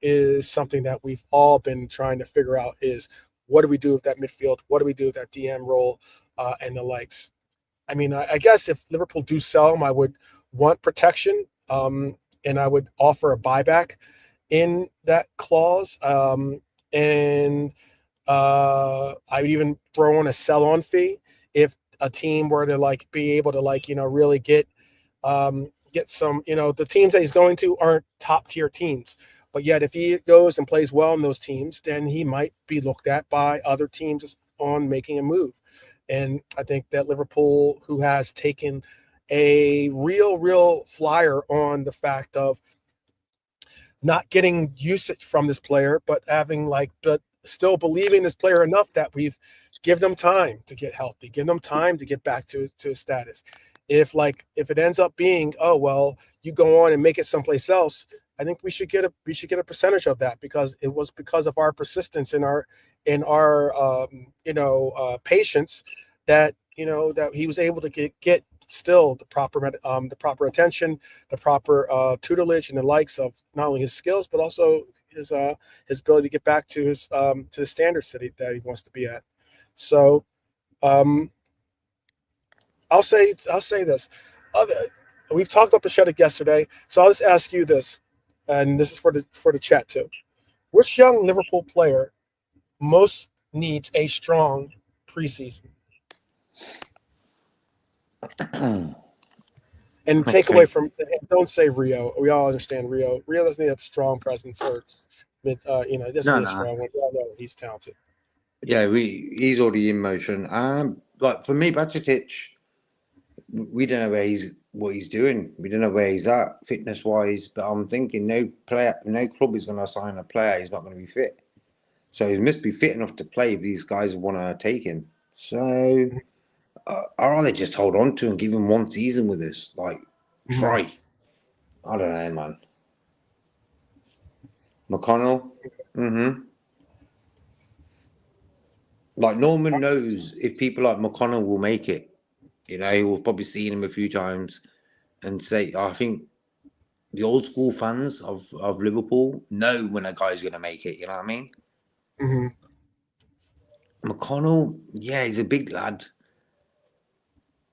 is something that we've all been trying to figure out is what do we do with that midfield? What do we do with that DM role and the likes? I mean, I guess if Liverpool do sell him, I would want protection and I would offer a buyback in that clause. And I would even throw in a sell-on fee if a team were to be able to really get some, the teams that he's going to aren't top tier teams. But yet if he goes and plays well in those teams, then he might be looked at by other teams on making a move. And I think that Liverpool, who has taken a real flyer on the fact of not getting usage from this player, but having but still believing this player enough that we've given them time to get healthy, give them time to get back to his status. If it ends up being, oh well, you go on and make it someplace else, I think we should get a percentage of that because it was because of our persistence in our patience that that he was able to get still the proper attention, the proper tutelage and the likes of not only his skills but also his ability to get back to his to the standards that he wants to be at. So I'll say this. We've talked about Bajčetić yesterday, so I'll just ask you this, and this is for the chat too. Which young Liverpool player most needs a strong preseason? And take away from, don't say Rio. We all understand Rio. Rio doesn't need a strong presence or he doesn't need a strong one. We all know he's talented. Yeah, he's already in motion. For me, Bajčetić, we don't know what he's doing. We don't know where he's at fitness wise. But I'm thinking no club is going to sign a player he's not going to be fit. So he must be fit enough to play if these guys want to take him. So I'd rather just hold on to and give him one season with us. Try. I don't know, man. McConnell. Norman knows if people like McConnell will make it. He will probably seen him a few times and say, I think the old school fans of Liverpool know when a guy's going to make it. You know what I mean? McConnell, yeah, he's a big lad.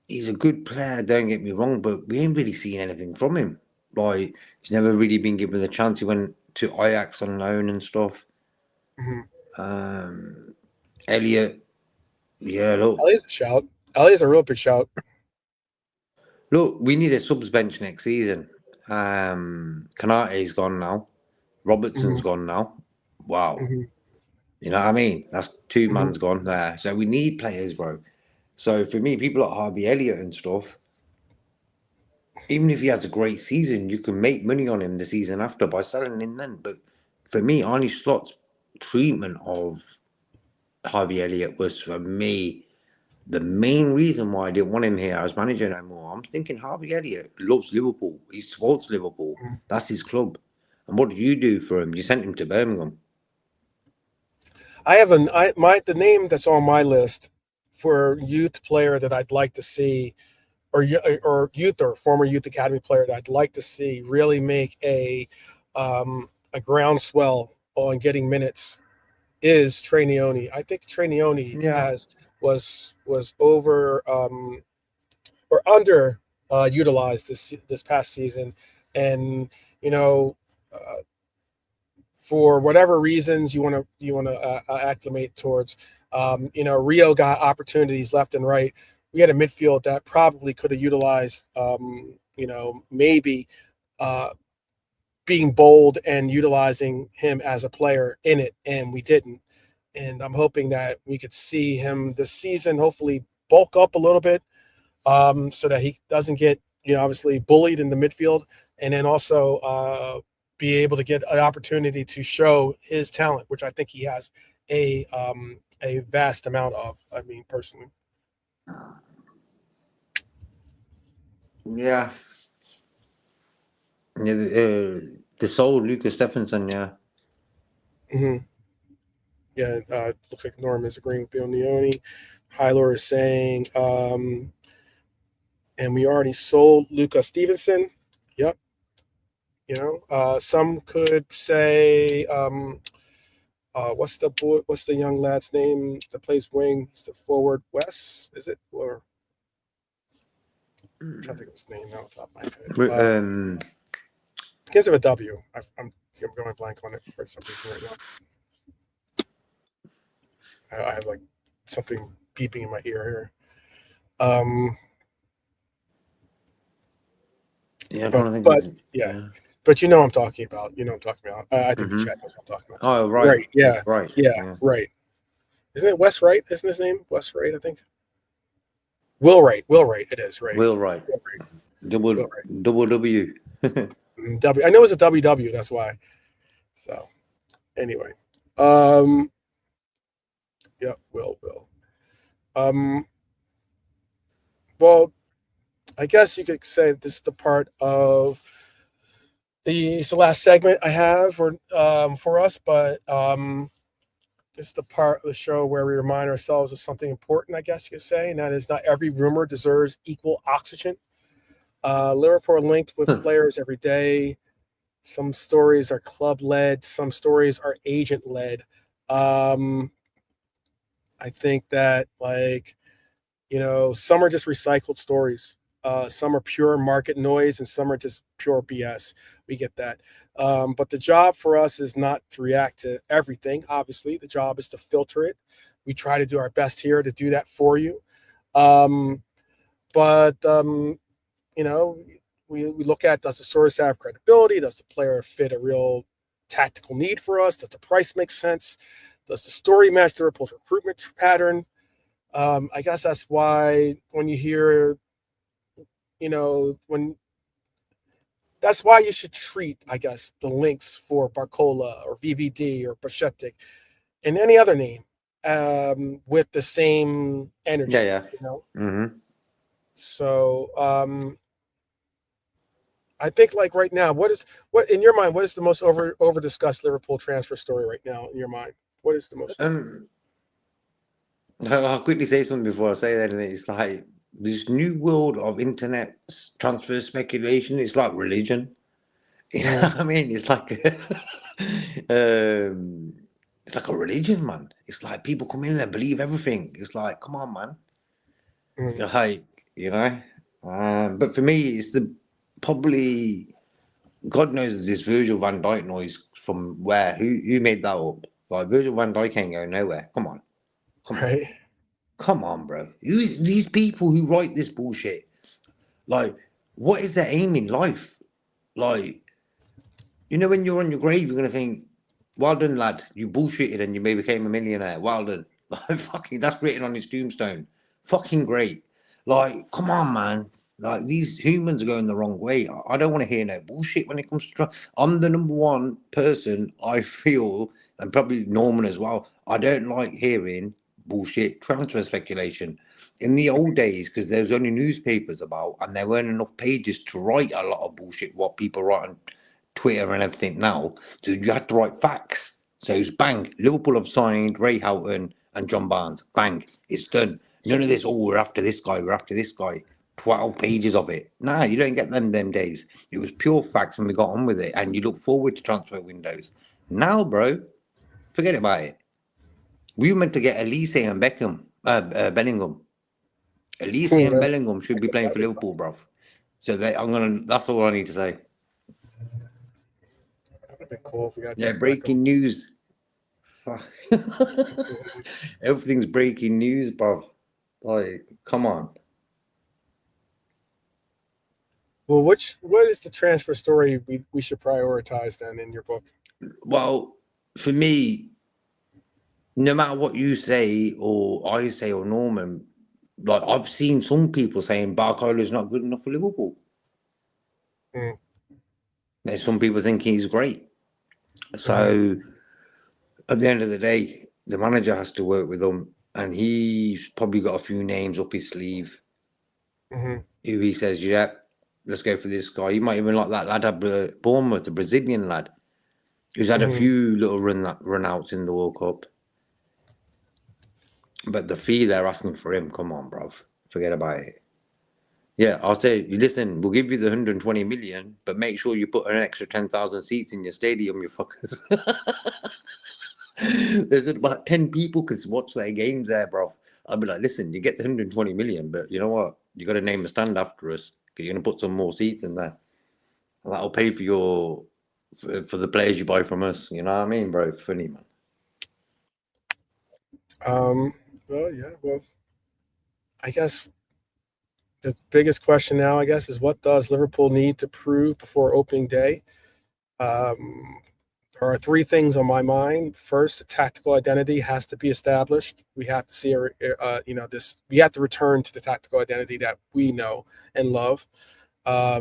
He's a good player, don't get me wrong, but we ain't really seen anything from him. He's never really been given the chance. He went to Ajax on loan and stuff. Elliot, yeah, look. Elliott's a shout. Elliott's a real big shout. Look, we need a subs bench next season. Kanate's gone now. Robertson's gone now. Wow. You know what I mean? That's 2 man's gone there. So we need players, bro. So for me, people like Harvey Elliott and stuff, even if he has a great season, you can make money on him the season after by selling him then. But for me, Arnie Slot's treatment of Harvey Elliott was, for me, the main reason why I didn't want him here as manager no more. I'm thinking Harvey Elliott loves Liverpool. He supports Liverpool. That's his club. And what did you do for him? You sent him to Birmingham. I have the name that's on my list for youth player that I'd like to see, or youth or former youth academy player that I'd like to see really make a groundswell on getting minutes is Trainioni. I think Trainioni Yeah. was over or under utilized this past season, and you know. For whatever reasons you want to acclimate towards, Rio got opportunities left and right. We had a midfield that probably could have utilized, maybe uh, being bold and utilizing him as a player in it, and we didn't. And I'm hoping that we could see him this season, hopefully bulk up a little bit, so that he doesn't get, obviously bullied in the midfield, and then also be able to get an opportunity to show his talent, which I think he has a vast amount of. I mean, personally. Yeah. Yeah, the soul, Lucas Stephenson, yeah. Mm-hmm. Yeah, it looks like Norm is agreeing with Bill Neone. Hylor is saying, and we already sold Luca Stevenson. Yep. Some could say, what's the young lad's name that plays wing? He's the forward. Wes, is it? Or I'm trying to think of his name now off the top of my head. Begins with a W. I'm going blank on it for some reason right now. I have like something beeping in my ear here. Yeah, but you know what I'm talking about. I think the chat knows what I'm talking about. Oh, right. Right. Yeah. Right. Yeah. Right. Isn't it Wes Wright? Isn't his name Wes Wright? I think. Will Wright. It is right. Will Wright. Double W. W. I know it's a WW. That's why. So, anyway, yeah, Will. Well, I guess you could say this is the part of it's the last segment I have for us, but this is the part of the show where we remind ourselves of something important, I guess you could say, and that is not every rumor deserves equal oxygen. Liverpool are linked with players every day. Some stories are club-led. Some stories are agent-led. I think that, some are just recycled stories. Some are pure market noise, and some are just pure BS. We get that. But the job for us is not to react to everything. Obviously, the job is to filter it. We try to do our best here to do that for you. We look at, does the source have credibility? Does the player fit a real tactical need for us? Does the price make sense? Does the story match Liverpool's recruitment pattern? I guess that's why when you hear, that's why you should treat, I guess, the links for Barcola or VVD or Bajčetić and any other name with the same energy. Yeah. Mm-hmm. So I think right now, what in your mind, what is the most over discussed Liverpool transfer story right now in your mind? What is the most? I'll quickly say something before I say that. It's like this new world of internet transfer speculation. It's like religion. You know what I mean? It's like it's like a religion, man. It's like people come in and believe everything. It's like, come on, man. Like, but for me, it's probably God knows this Virgil van Dijk noise from where? Who made that up? Like Virgil van Dijk ain't going nowhere. Come on. Come on, bro. These people who write this bullshit, like, what is their aim in life? Like, when you're on your grave, you're gonna think, well done, lad. You bullshitted and you may became a millionaire. Well done. Like, fucking, that's written on his tombstone. Fucking great. Like, come on, man. Like, these humans are going the wrong way. I don't want to hear no bullshit when it comes to I'm the number one person I feel, and probably Norman as well, I don't like hearing bullshit transfer speculation. In the old days, because there was only newspapers about, and there weren't enough pages to write a lot of bullshit, what people write on Twitter and everything now, so you had to write facts. So it's bang. Liverpool have signed Ray Houghton and John Barnes. Bang. It's done. None of this, we're after this guy, we're after this guy. 12 pages of it. Nah, you don't get them days. It was pure facts and we got on with it. And you look forward to transfer windows. Now, bro, forget about it. We were meant to get Elise and Bellingham. Elise and Bellingham should be playing for Liverpool, bro. So that's all I need to say. That would be cool if we got breaking news. Everything's breaking news, bro. Like, come on. Well, what is the transfer story we should prioritize then in your book? Well, for me, no matter what you say or I say or Norman, like I've seen some people saying Barcola's not good enough for Liverpool. There's some people think he's great. So at the end of the day, the manager has to work with them, and he's probably got a few names up his sleeve. Who he says, yeah, let's go for this guy. You might even like that lad at Bournemouth, the Brazilian lad, who's had a few little run outs in the World Cup. But the fee they're asking for him, come on, bruv. Forget about it. Yeah, I'll say, listen, we'll give you the 120 million, but make sure you put an extra 10,000 seats in your stadium, you fuckers. There's about 10 people can watch their games there, bro. I'll be like, listen, you get the 120 million, but you know what? You got to name a stand after us because you're going to put some more seats in there. And that'll pay for for the players you buy from us. You know what I mean, bro? It's funny, man. Well, yeah. Well, I guess the biggest question now, is what does Liverpool need to prove before opening day? There are three things on my mind. First, the tactical identity has to be established. We have to see, this. We have to return to the tactical identity that we know and love. I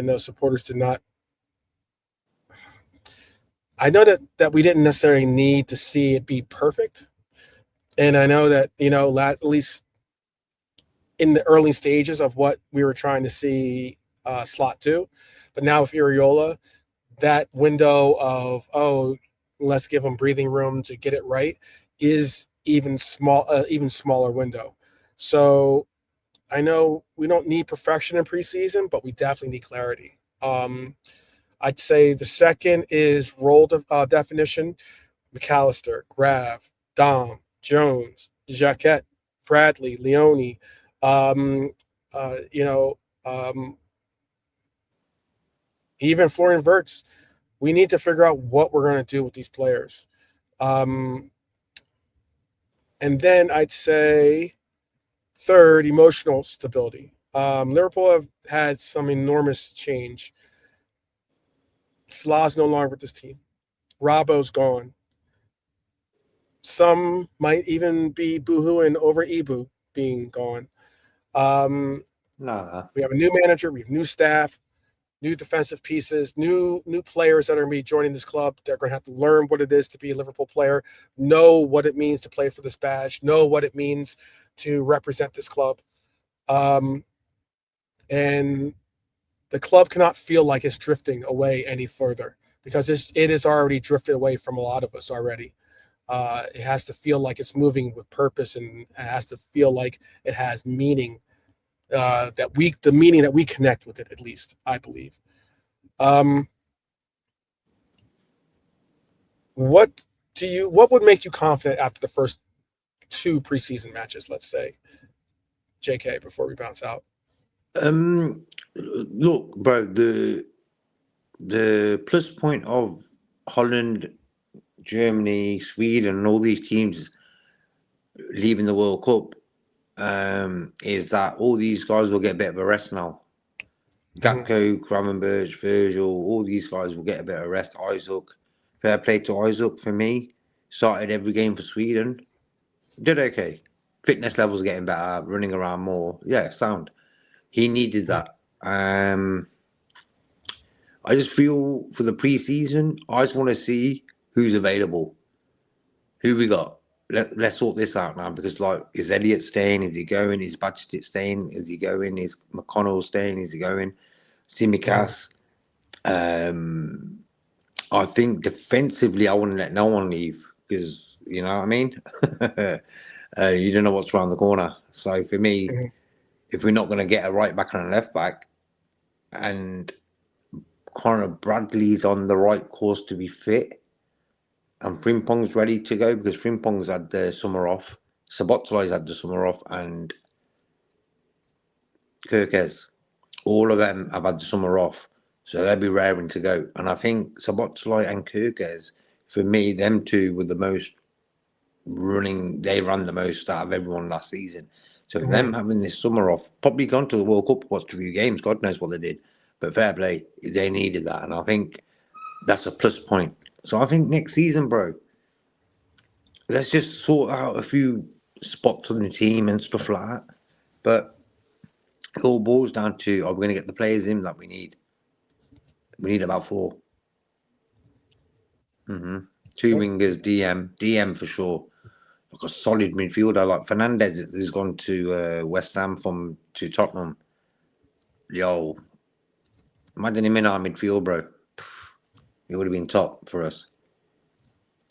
know supporters did not. I know that we didn't necessarily need to see it be perfect, and I know that at least in the early stages of what we were trying to see slot to, but now with Iraola, that window of let's give them breathing room to get it right is even smaller window. So I know we don't need perfection in preseason, but we definitely need clarity. I'd say the second is role definition. McAllister, Grav, Dom, Jones, Jacquet, Bradley, Leone, even Florian Wirtz. We need to figure out what we're going to do with these players. And then I'd say third, emotional stability. Liverpool have had some enormous change. Salah's no longer with this team. Robbo's gone. Some might even be boohooing over Ibu being gone. We have a new manager. We have new staff, new defensive pieces, new players that are going to be joining this club. They're going to have to learn what it is to be a Liverpool player, know what it means to play for this badge, know what it means to represent this club. And the club cannot feel like it's drifting away any further because it is already drifted away from a lot of us already. It has to feel like it's moving with purpose, and it has to feel like it has meaning. The meaning that we connect with it, at least, I believe. What would make you confident after the first two preseason matches, let's say, JK, before we bounce out? Look, bro, the plus point of Holland, Germany, Sweden, and all these teams leaving the World Cup is that all these guys will get a bit of a rest now. Gakpo, Gravenberch, Virgil, all these guys will get a bit of rest. Isaac, fair play to Isaac for me. Started every game for Sweden. Did okay. Fitness levels getting better, running around more. Yeah, sound. He needed that. I just feel for the preseason, I just want to see who's available. Who we got? Let's sort this out now because, like, is Elliott staying? Is he going? Is Bajčetić staying? Is he going? Is McConnell staying? Is he going? Tsimikas. I think defensively, I wouldn't let no one leave because you know what I mean. You don't know what's around the corner. So for me, Mm-hmm. if we're not going to get a right back and a left back, and Connor Bradley's on the right course to be fit, and Frimpong's ready to go because Frimpong's had the summer off, Szoboszlai's had the summer off, and Kirkes. All of them have had the summer off, so they'll be raring to go. And I think Szoboszlai and Kirkes, for me, them two were the most running. They ran the most out of everyone last season. So them having this summer off, probably gone to the World Cup, watched a few games. God knows what they did, but fair play, they needed that, and I think that's a plus point. So I think next season, bro, let's just sort out a few spots on the team and stuff like that. But it all boils down to: are we going to get the players in that we need? We need about 4. Two Yep. wingers, DM for sure. Like a solid midfielder. Like Fernandez has gone to West Ham to Tottenham. Yo, imagine him in our midfield, bro. He would have been top for us.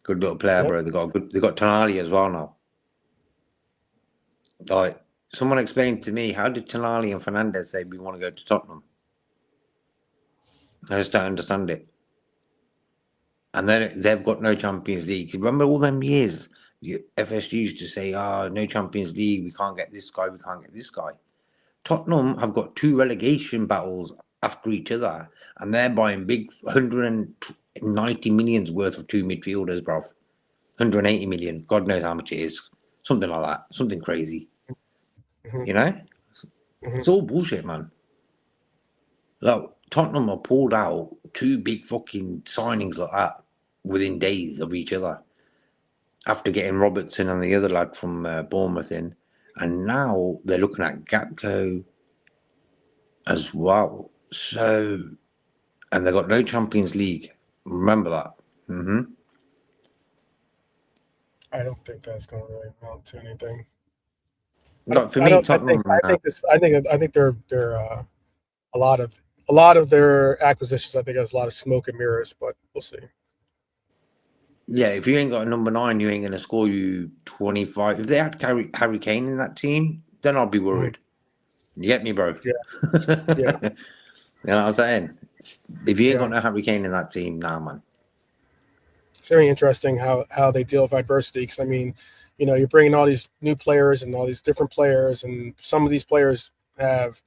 Good little player, Yep. bro. They got Tonali as well now. Like someone explained to me, how did Tonali and Fernandez say we want to go to Tottenham? I just don't understand it. And then they've got no Champions League. Remember all them years? The FSG used to say, no Champions League, we can't get this guy, we can't get this guy. Tottenham have got 2 relegation battles after each other, and they're buying big 190 millions worth of 2 midfielders, bro. 180 million. God knows how much it is. Something like that. Something crazy. Mm-hmm. You know? It's all bullshit, man. Like, Tottenham have pulled out 2 big fucking signings like that within days of each other after getting Robertson and the other lad from Bournemouth in. And now they're looking at Gapco as well. So, and they've got no Champions League. Remember that. I don't think that's going to really amount to anything. Like for I me, don't. Tottenham. I think they're a lot of their acquisitions. I think has a lot of smoke and mirrors, but we'll see. Yeah, if you ain't got a number 9, you ain't going to score you 25. If they had Harry Kane in that team, then I'll be worried. You get me, bro? Yeah. You know what I'm saying? If you ain't got Yeah. no Harry Kane in that team, nah, man. It's very interesting how they deal with adversity. Because I mean, you're bringing all these new players and all these different players, and some of these players have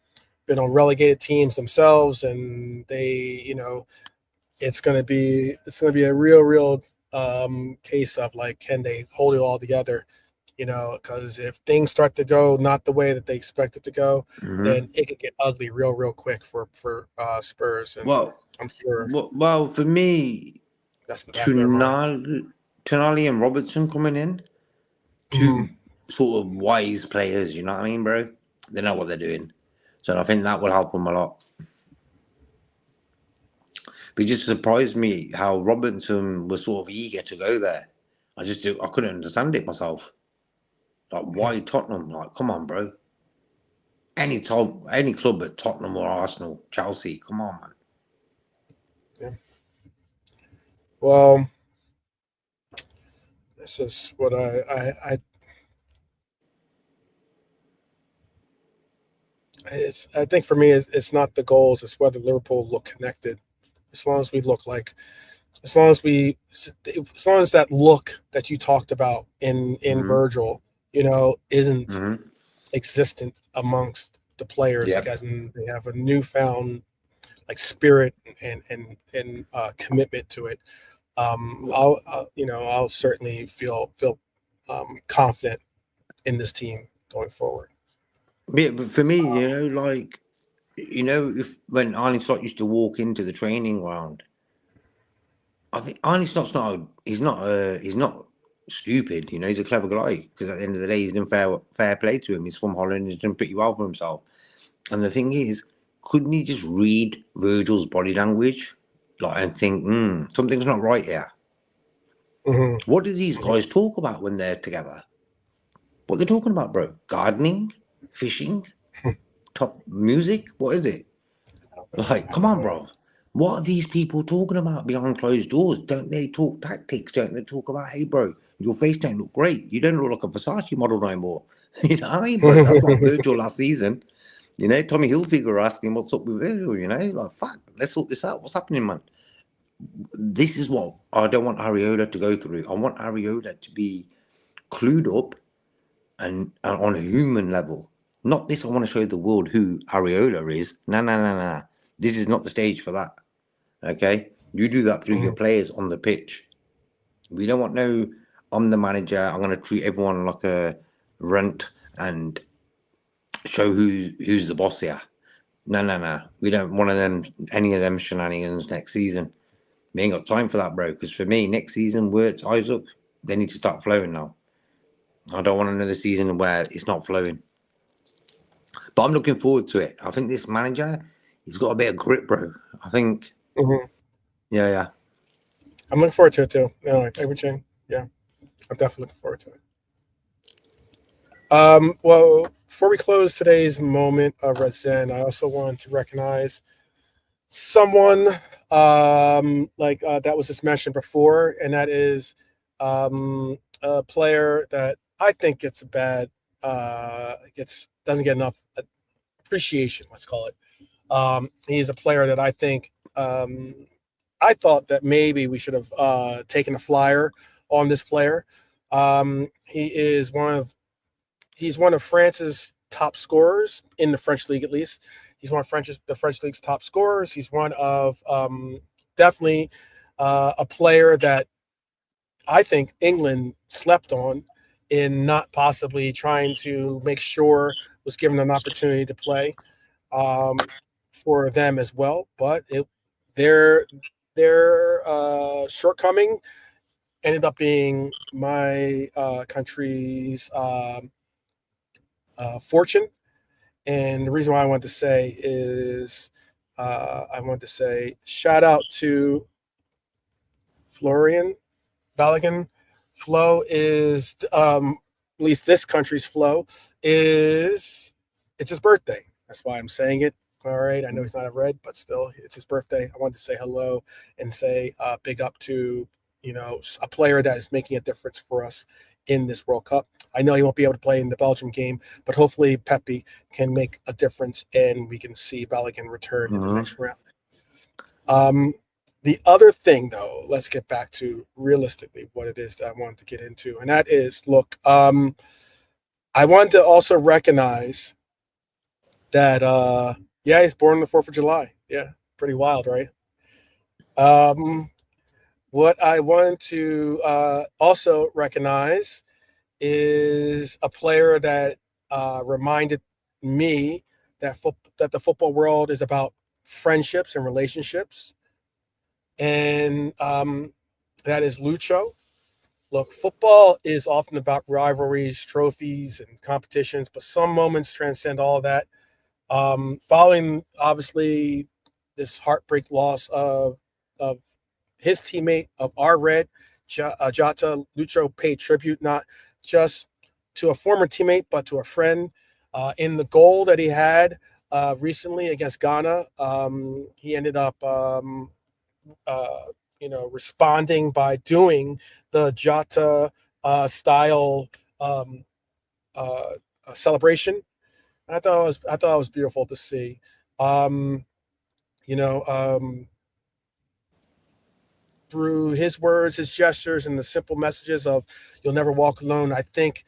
been on relegated teams themselves, and it's going to be a real case of like, can they hold it all together? Because if things start to go not the way that they expect it to go, then it could get ugly real quick for Spurs, and Well, I'm sure for me, that's in the back of their mind. Tonali and Robertson coming in, 2 sort of wise players. You know what I mean, bro? They know what they're doing, so I think that will help them a lot. But it just surprised me how Robinson was sort of eager to go there. I couldn't understand it myself. Like, why Tottenham? Like, come on, bro. Any club but Tottenham or Arsenal, Chelsea, come on, man. Yeah. Well, this is what I think for me, it's not the goals; it's whether Liverpool look connected. As long as we look like, as long as that look that you talked about in Virgil, isn't existent amongst the players, like Yep. as in they have a newfound like spirit and commitment to it. I'll certainly feel confident in this team going forward. Yeah, but for me, like, if when Arne Slot used to walk into the training ground, I think Arne Slot's he's not stupid. He's a clever guy because at the end of the day, he's done fair play to him. He's from Holland. He's done pretty well for himself. And the thing is, couldn't he just read Virgil's body language, like, and think, something's not right here? What do these guys talk about when they're together? What they're talking about, bro? Gardening, fishing, top music. What is it? Like, come on, bro. What are these people talking about behind closed doors? Don't they talk tactics? Don't they talk about, hey, bro, your face don't look great. You don't look like a Versace model no more. You know what I mean, bro? That's like Virgil last season. You know, Tommy Hilfiger asking what's up with Virgil, you know? Like, fuck, let's sort this out. What's happening, man? This is what I don't want Iraola to go through. I want Iraola to be clued up and on a human level. Not this, I want to show the world who Iraola is. No. This is not the stage for that. Okay? You do that through your players on the pitch. We don't want no, I'm the manager, I'm going to treat everyone like a runt and show who's the boss here. No. We don't want any of them shenanigans next season. We ain't got time for that, bro. Because for me, next season, Wirtz, Isaac, they need to start flowing now. I don't want another season where it's not flowing. But I'm looking forward to it. I think this manager, he's got a bit of grip, bro. I think. Yeah. I'm looking forward to it too. No, everything. Yeah, I'm definitely looking forward to it. Well, before we close today's moment of Reds Zen, I also want to recognize someone that was just mentioned before, and that is a player that I think gets a bad, doesn't get enough appreciation. Let's call it. He's a player that I think I thought that maybe we should have taken a flyer on this player. He's one of France's top scorers in the French league, at least. He's one of the French league's top scorers. He's one of definitely a player that I think England slept on in not possibly trying to make sure was given an opportunity to play for them as well. But their shortcoming ended up being my country's fortune. And the reason why I wanted to say is I wanted to say shout out to Florian Balogun. Flo is at least this country's Flo is it's his birthday. That's why I'm saying it. All right, I know he's not a Red, but still, it's his birthday. I wanted to say hello and say big up to a player that is making a difference for us in this World Cup. I know he won't be able to play in the Belgium game, but hopefully Pepe can make a difference and we can see Balogun return in the next round. The other thing, though, let's get back to realistically what it is that I wanted to get into, and that is, look, I wanted to also recognize that, he's born on the 4th of July. Yeah, pretty wild, right? What I wanted to also recognize is a player that reminded me that the football world is about friendships and relationships, and that is Lucho. Look, football is often about rivalries, trophies, and competitions, but some moments transcend all of that. Following, obviously, this heartbreak loss of his teammate, of our Red, Jota, Lucho paid tribute not just to a former teammate, but to a friend. In the goal that he had recently against Ghana, he ended up responding by doing the Jota style celebration. I thought it was beautiful to see. Through his words, his gestures, and the simple messages of "You'll never walk alone," I think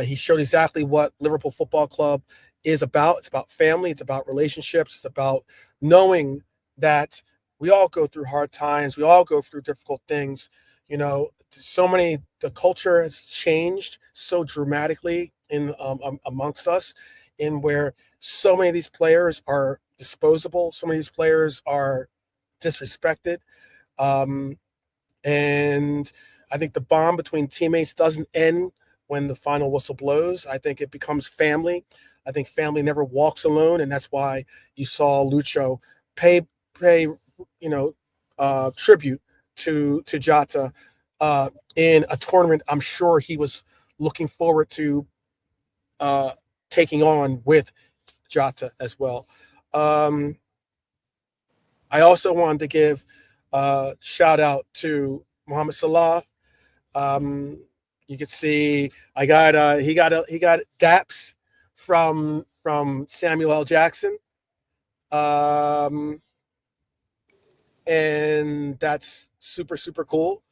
he showed exactly what Liverpool Football Club is about. It's about family. It's about relationships. It's about knowing that we all go through hard times. We all go through difficult things. The culture has changed so dramatically in amongst us, in where so many of these players are disposable. So many of these players are disrespected. And I think the bond between teammates doesn't end when the final whistle blows. I think it becomes family. I think family never walks alone, and that's why you saw Lucho pay tribute to Jota in a tournament I'm sure he was looking forward to taking on with Jota as well. I also wanted to give a shout out to Mohamed Salah. Um, you could see he got daps from Samuel L. Jackson, um, and that's super super cool.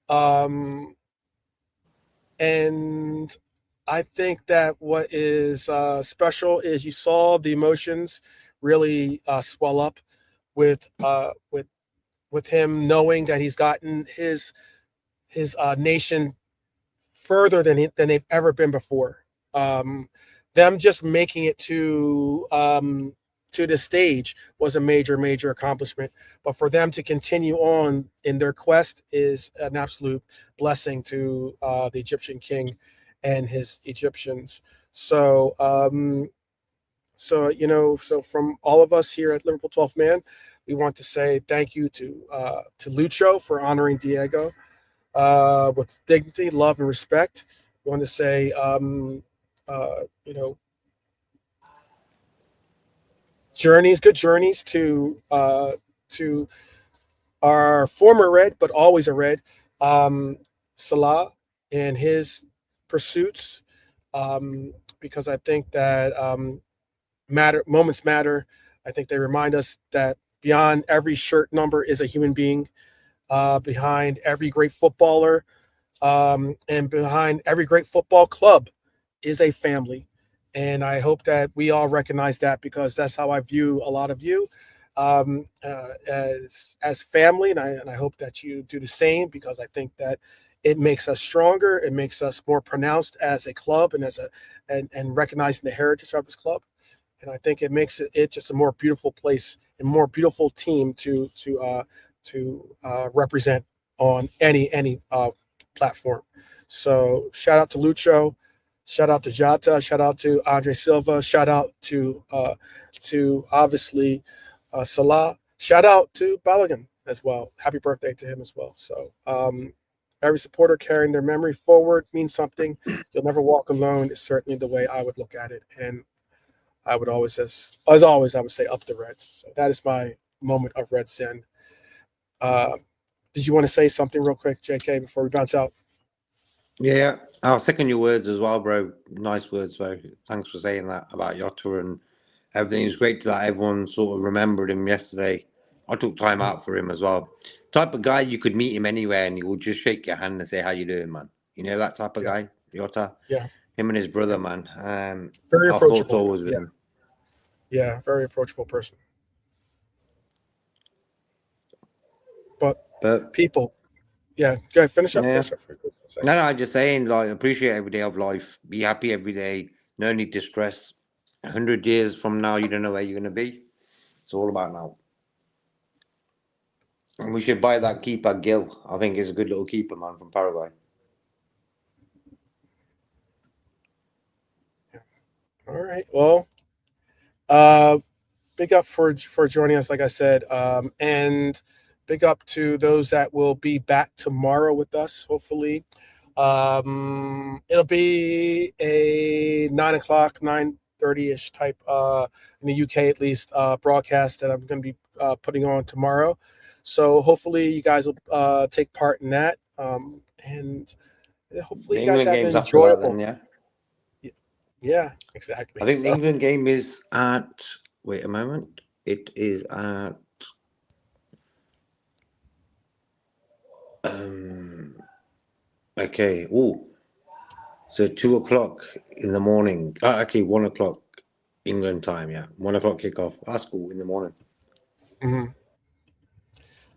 Um, and I think that what is special is you saw the emotions really swell up with uh, with with him knowing that he's gotten his nation further than they've ever been before. Um, them just making it to the stage was a major major accomplishment, but for them to continue on in their quest is an absolute blessing to the Egyptian king and his Egyptians. So so from all of us here at Liverpool 12th Man, we want to say thank you to Lucho for honoring Diego with dignity, love, and respect. We want to say, uh, you know, good journeys to our former Red, but always a Red, um, Salah and his pursuits, because I think that moments matter. I think they remind us that beyond every shirt number is a human being. Behind every great footballer and behind every great football club is a family. And I hope that we all recognize that because that's how I view a lot of you as family. And I hope that you do the same because I think that it makes us stronger. It makes us more pronounced as a club and recognizing the heritage of this club. And I think it makes it just a more beautiful place and more beautiful team to represent on any platform. So shout out to Lucho, shout out to Jota, shout out to André Silva, shout out to obviously Salah, shout out to Balogun as well. Happy birthday to him as well. So every supporter carrying their memory forward means something. You'll never walk alone is certainly the way I would look at it. And I would always, as always, I would say up the Reds. So that is my moment of Reds Zen. Uh, did you want to say something real quick, JK, before we bounce out? Yeah, I'll second your words as well, bro. Nice words, bro. Thanks for saying that about Jota and everything. It was great that everyone sort of remembered him yesterday. I took time out for him as well. Type of guy you could meet him anywhere and he would just shake your hand and say, "How you doing, man?" You know that type of Yeah, guy, Jota. yeah, Him and his brother, yeah. man. Very Our thoughts approachable. always with Yeah, him. yeah, very approachable person. But But people, yeah, go ahead, finish up, yeah, finish up. no, I'm just saying, like, appreciate every day of life. Be happy every day. No need to stress. 100 years from now, you don't know where you're gonna be. It's all about now. And we should buy that keeper, Gil. I think he's a good little keeper, man, from Paraguay. Yeah. All right. Well, uh, big up for joining us, like I said, and big up to those that will be back tomorrow with us. Hopefully, it'll be a 9 o'clock, 9:30 ish type in the UK at least broadcast that I'm going to be putting on tomorrow. So hopefully you guys will take part in that, and hopefully The you guys England have an game's after that, enjoyable. then, yeah. Yeah, exactly. I think the So England game is at. Wait a moment. It is at. Um. Okay. Oh, so 2 o'clock in the morning. Actually, 1 o'clock England time. Yeah, 1 o'clock kickoff. That's cool in the morning. mhm.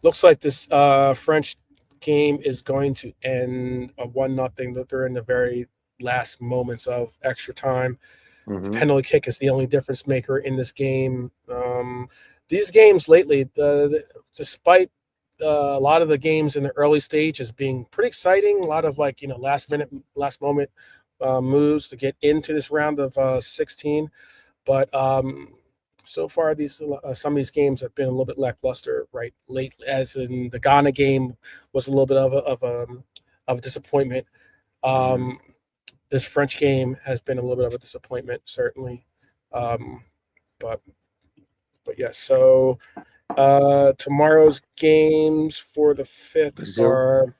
Looks like this French game is going to end a 1-0. They're in the very last moments of extra time. The Mm-hmm. penalty kick is the only difference maker in this game. These games lately, despite a lot of the games in the early stages being pretty exciting, a lot of last minute, last moment moves to get into this round of 16. But so far, these some of these games have been a little bit lackluster, right? Late, as in the Ghana game was a little bit of a disappointment. Mm-hmm. Um, this French game has been a little bit of a disappointment, certainly. Um, but but yes, so Tomorrow's games for the 5th Brazil. are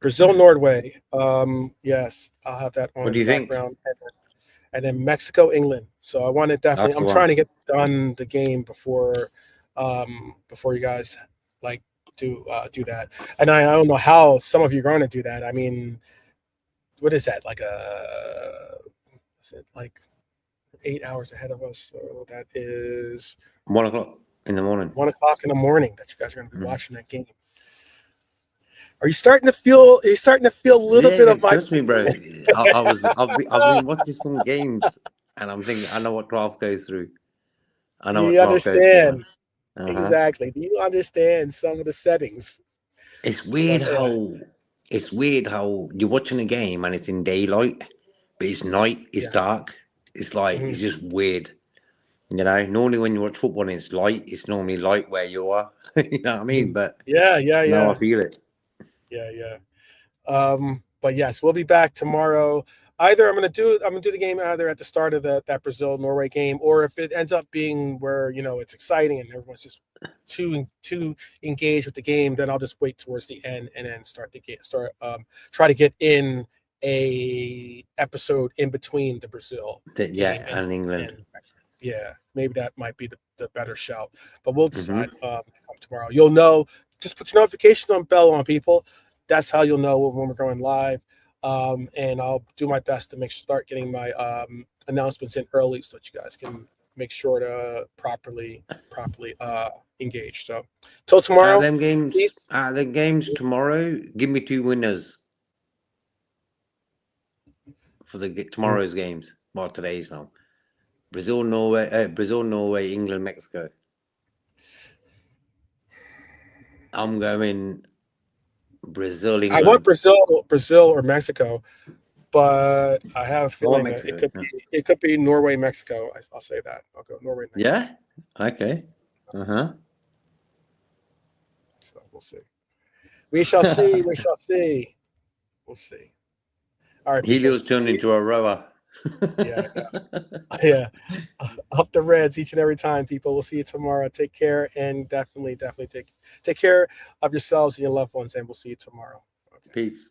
Brazil, Norway. Yes, I'll have that on What in do the you think? background. And then Mexico, England. So I want to definitely. That's the I'm one. trying to get done the game before you guys like do that. And I don't know how some of you are going to do that. I mean, what is that? Like is it like 8 hours ahead of us? So that is 1 o'clock in the morning. 1 o'clock in the morning that you guys are going to be Mhm. watching that game. Are you starting to feel? Are you starting to feel a little bit of my? Trust me, bro. I've been watching some games, and I'm thinking, I know what 12 goes through. I Do know what you 12 goes through, man. understand exactly? Do you understand some of the settings? It's But weird how you're watching a game and it's in daylight, but it's night, it's yeah, dark. It's like mhm. it's just weird. You know, normally when you watch football and it's light, it's normally light where you are. You know what I mean? But Yeah, now I feel it. yeah. But yes, we'll be back tomorrow. Either I'm gonna do the game either at the start of that Brazil Norway game, or if it ends up being where it's exciting and everyone's just too engaged with the game, then I'll just wait towards the end and then start the game. Try to get in a episode in between the Brazil game And England. and yeah, maybe that might be the better shout. But we'll Hmm. decide tomorrow. You'll know. Just put your notification bell on, people. That's how you'll know when we're going live. And I'll do my best to start getting my announcements in early so that you guys can make sure to properly engage. So till tomorrow, peace. The games tomorrow. Give me 2 winners for tomorrow's games. Well, today's now. Brazil, Norway, England, Mexico. I'm going Brazil, I want England. Brazil or Mexico, but I have a I want feeling that Mexico. it could be Norway, Mexico. I'll say that. I'll go Norway, Mexico. Yeah. Okay. So we'll see. We shall see. We shall see. We'll see. All right, people. Helio's turned into a rower. Yeah. Yeah. Up the Reds each and every time, people. We'll see you tomorrow. Take care and definitely take care of yourselves and your loved ones, and we'll see you tomorrow. Okay. Peace.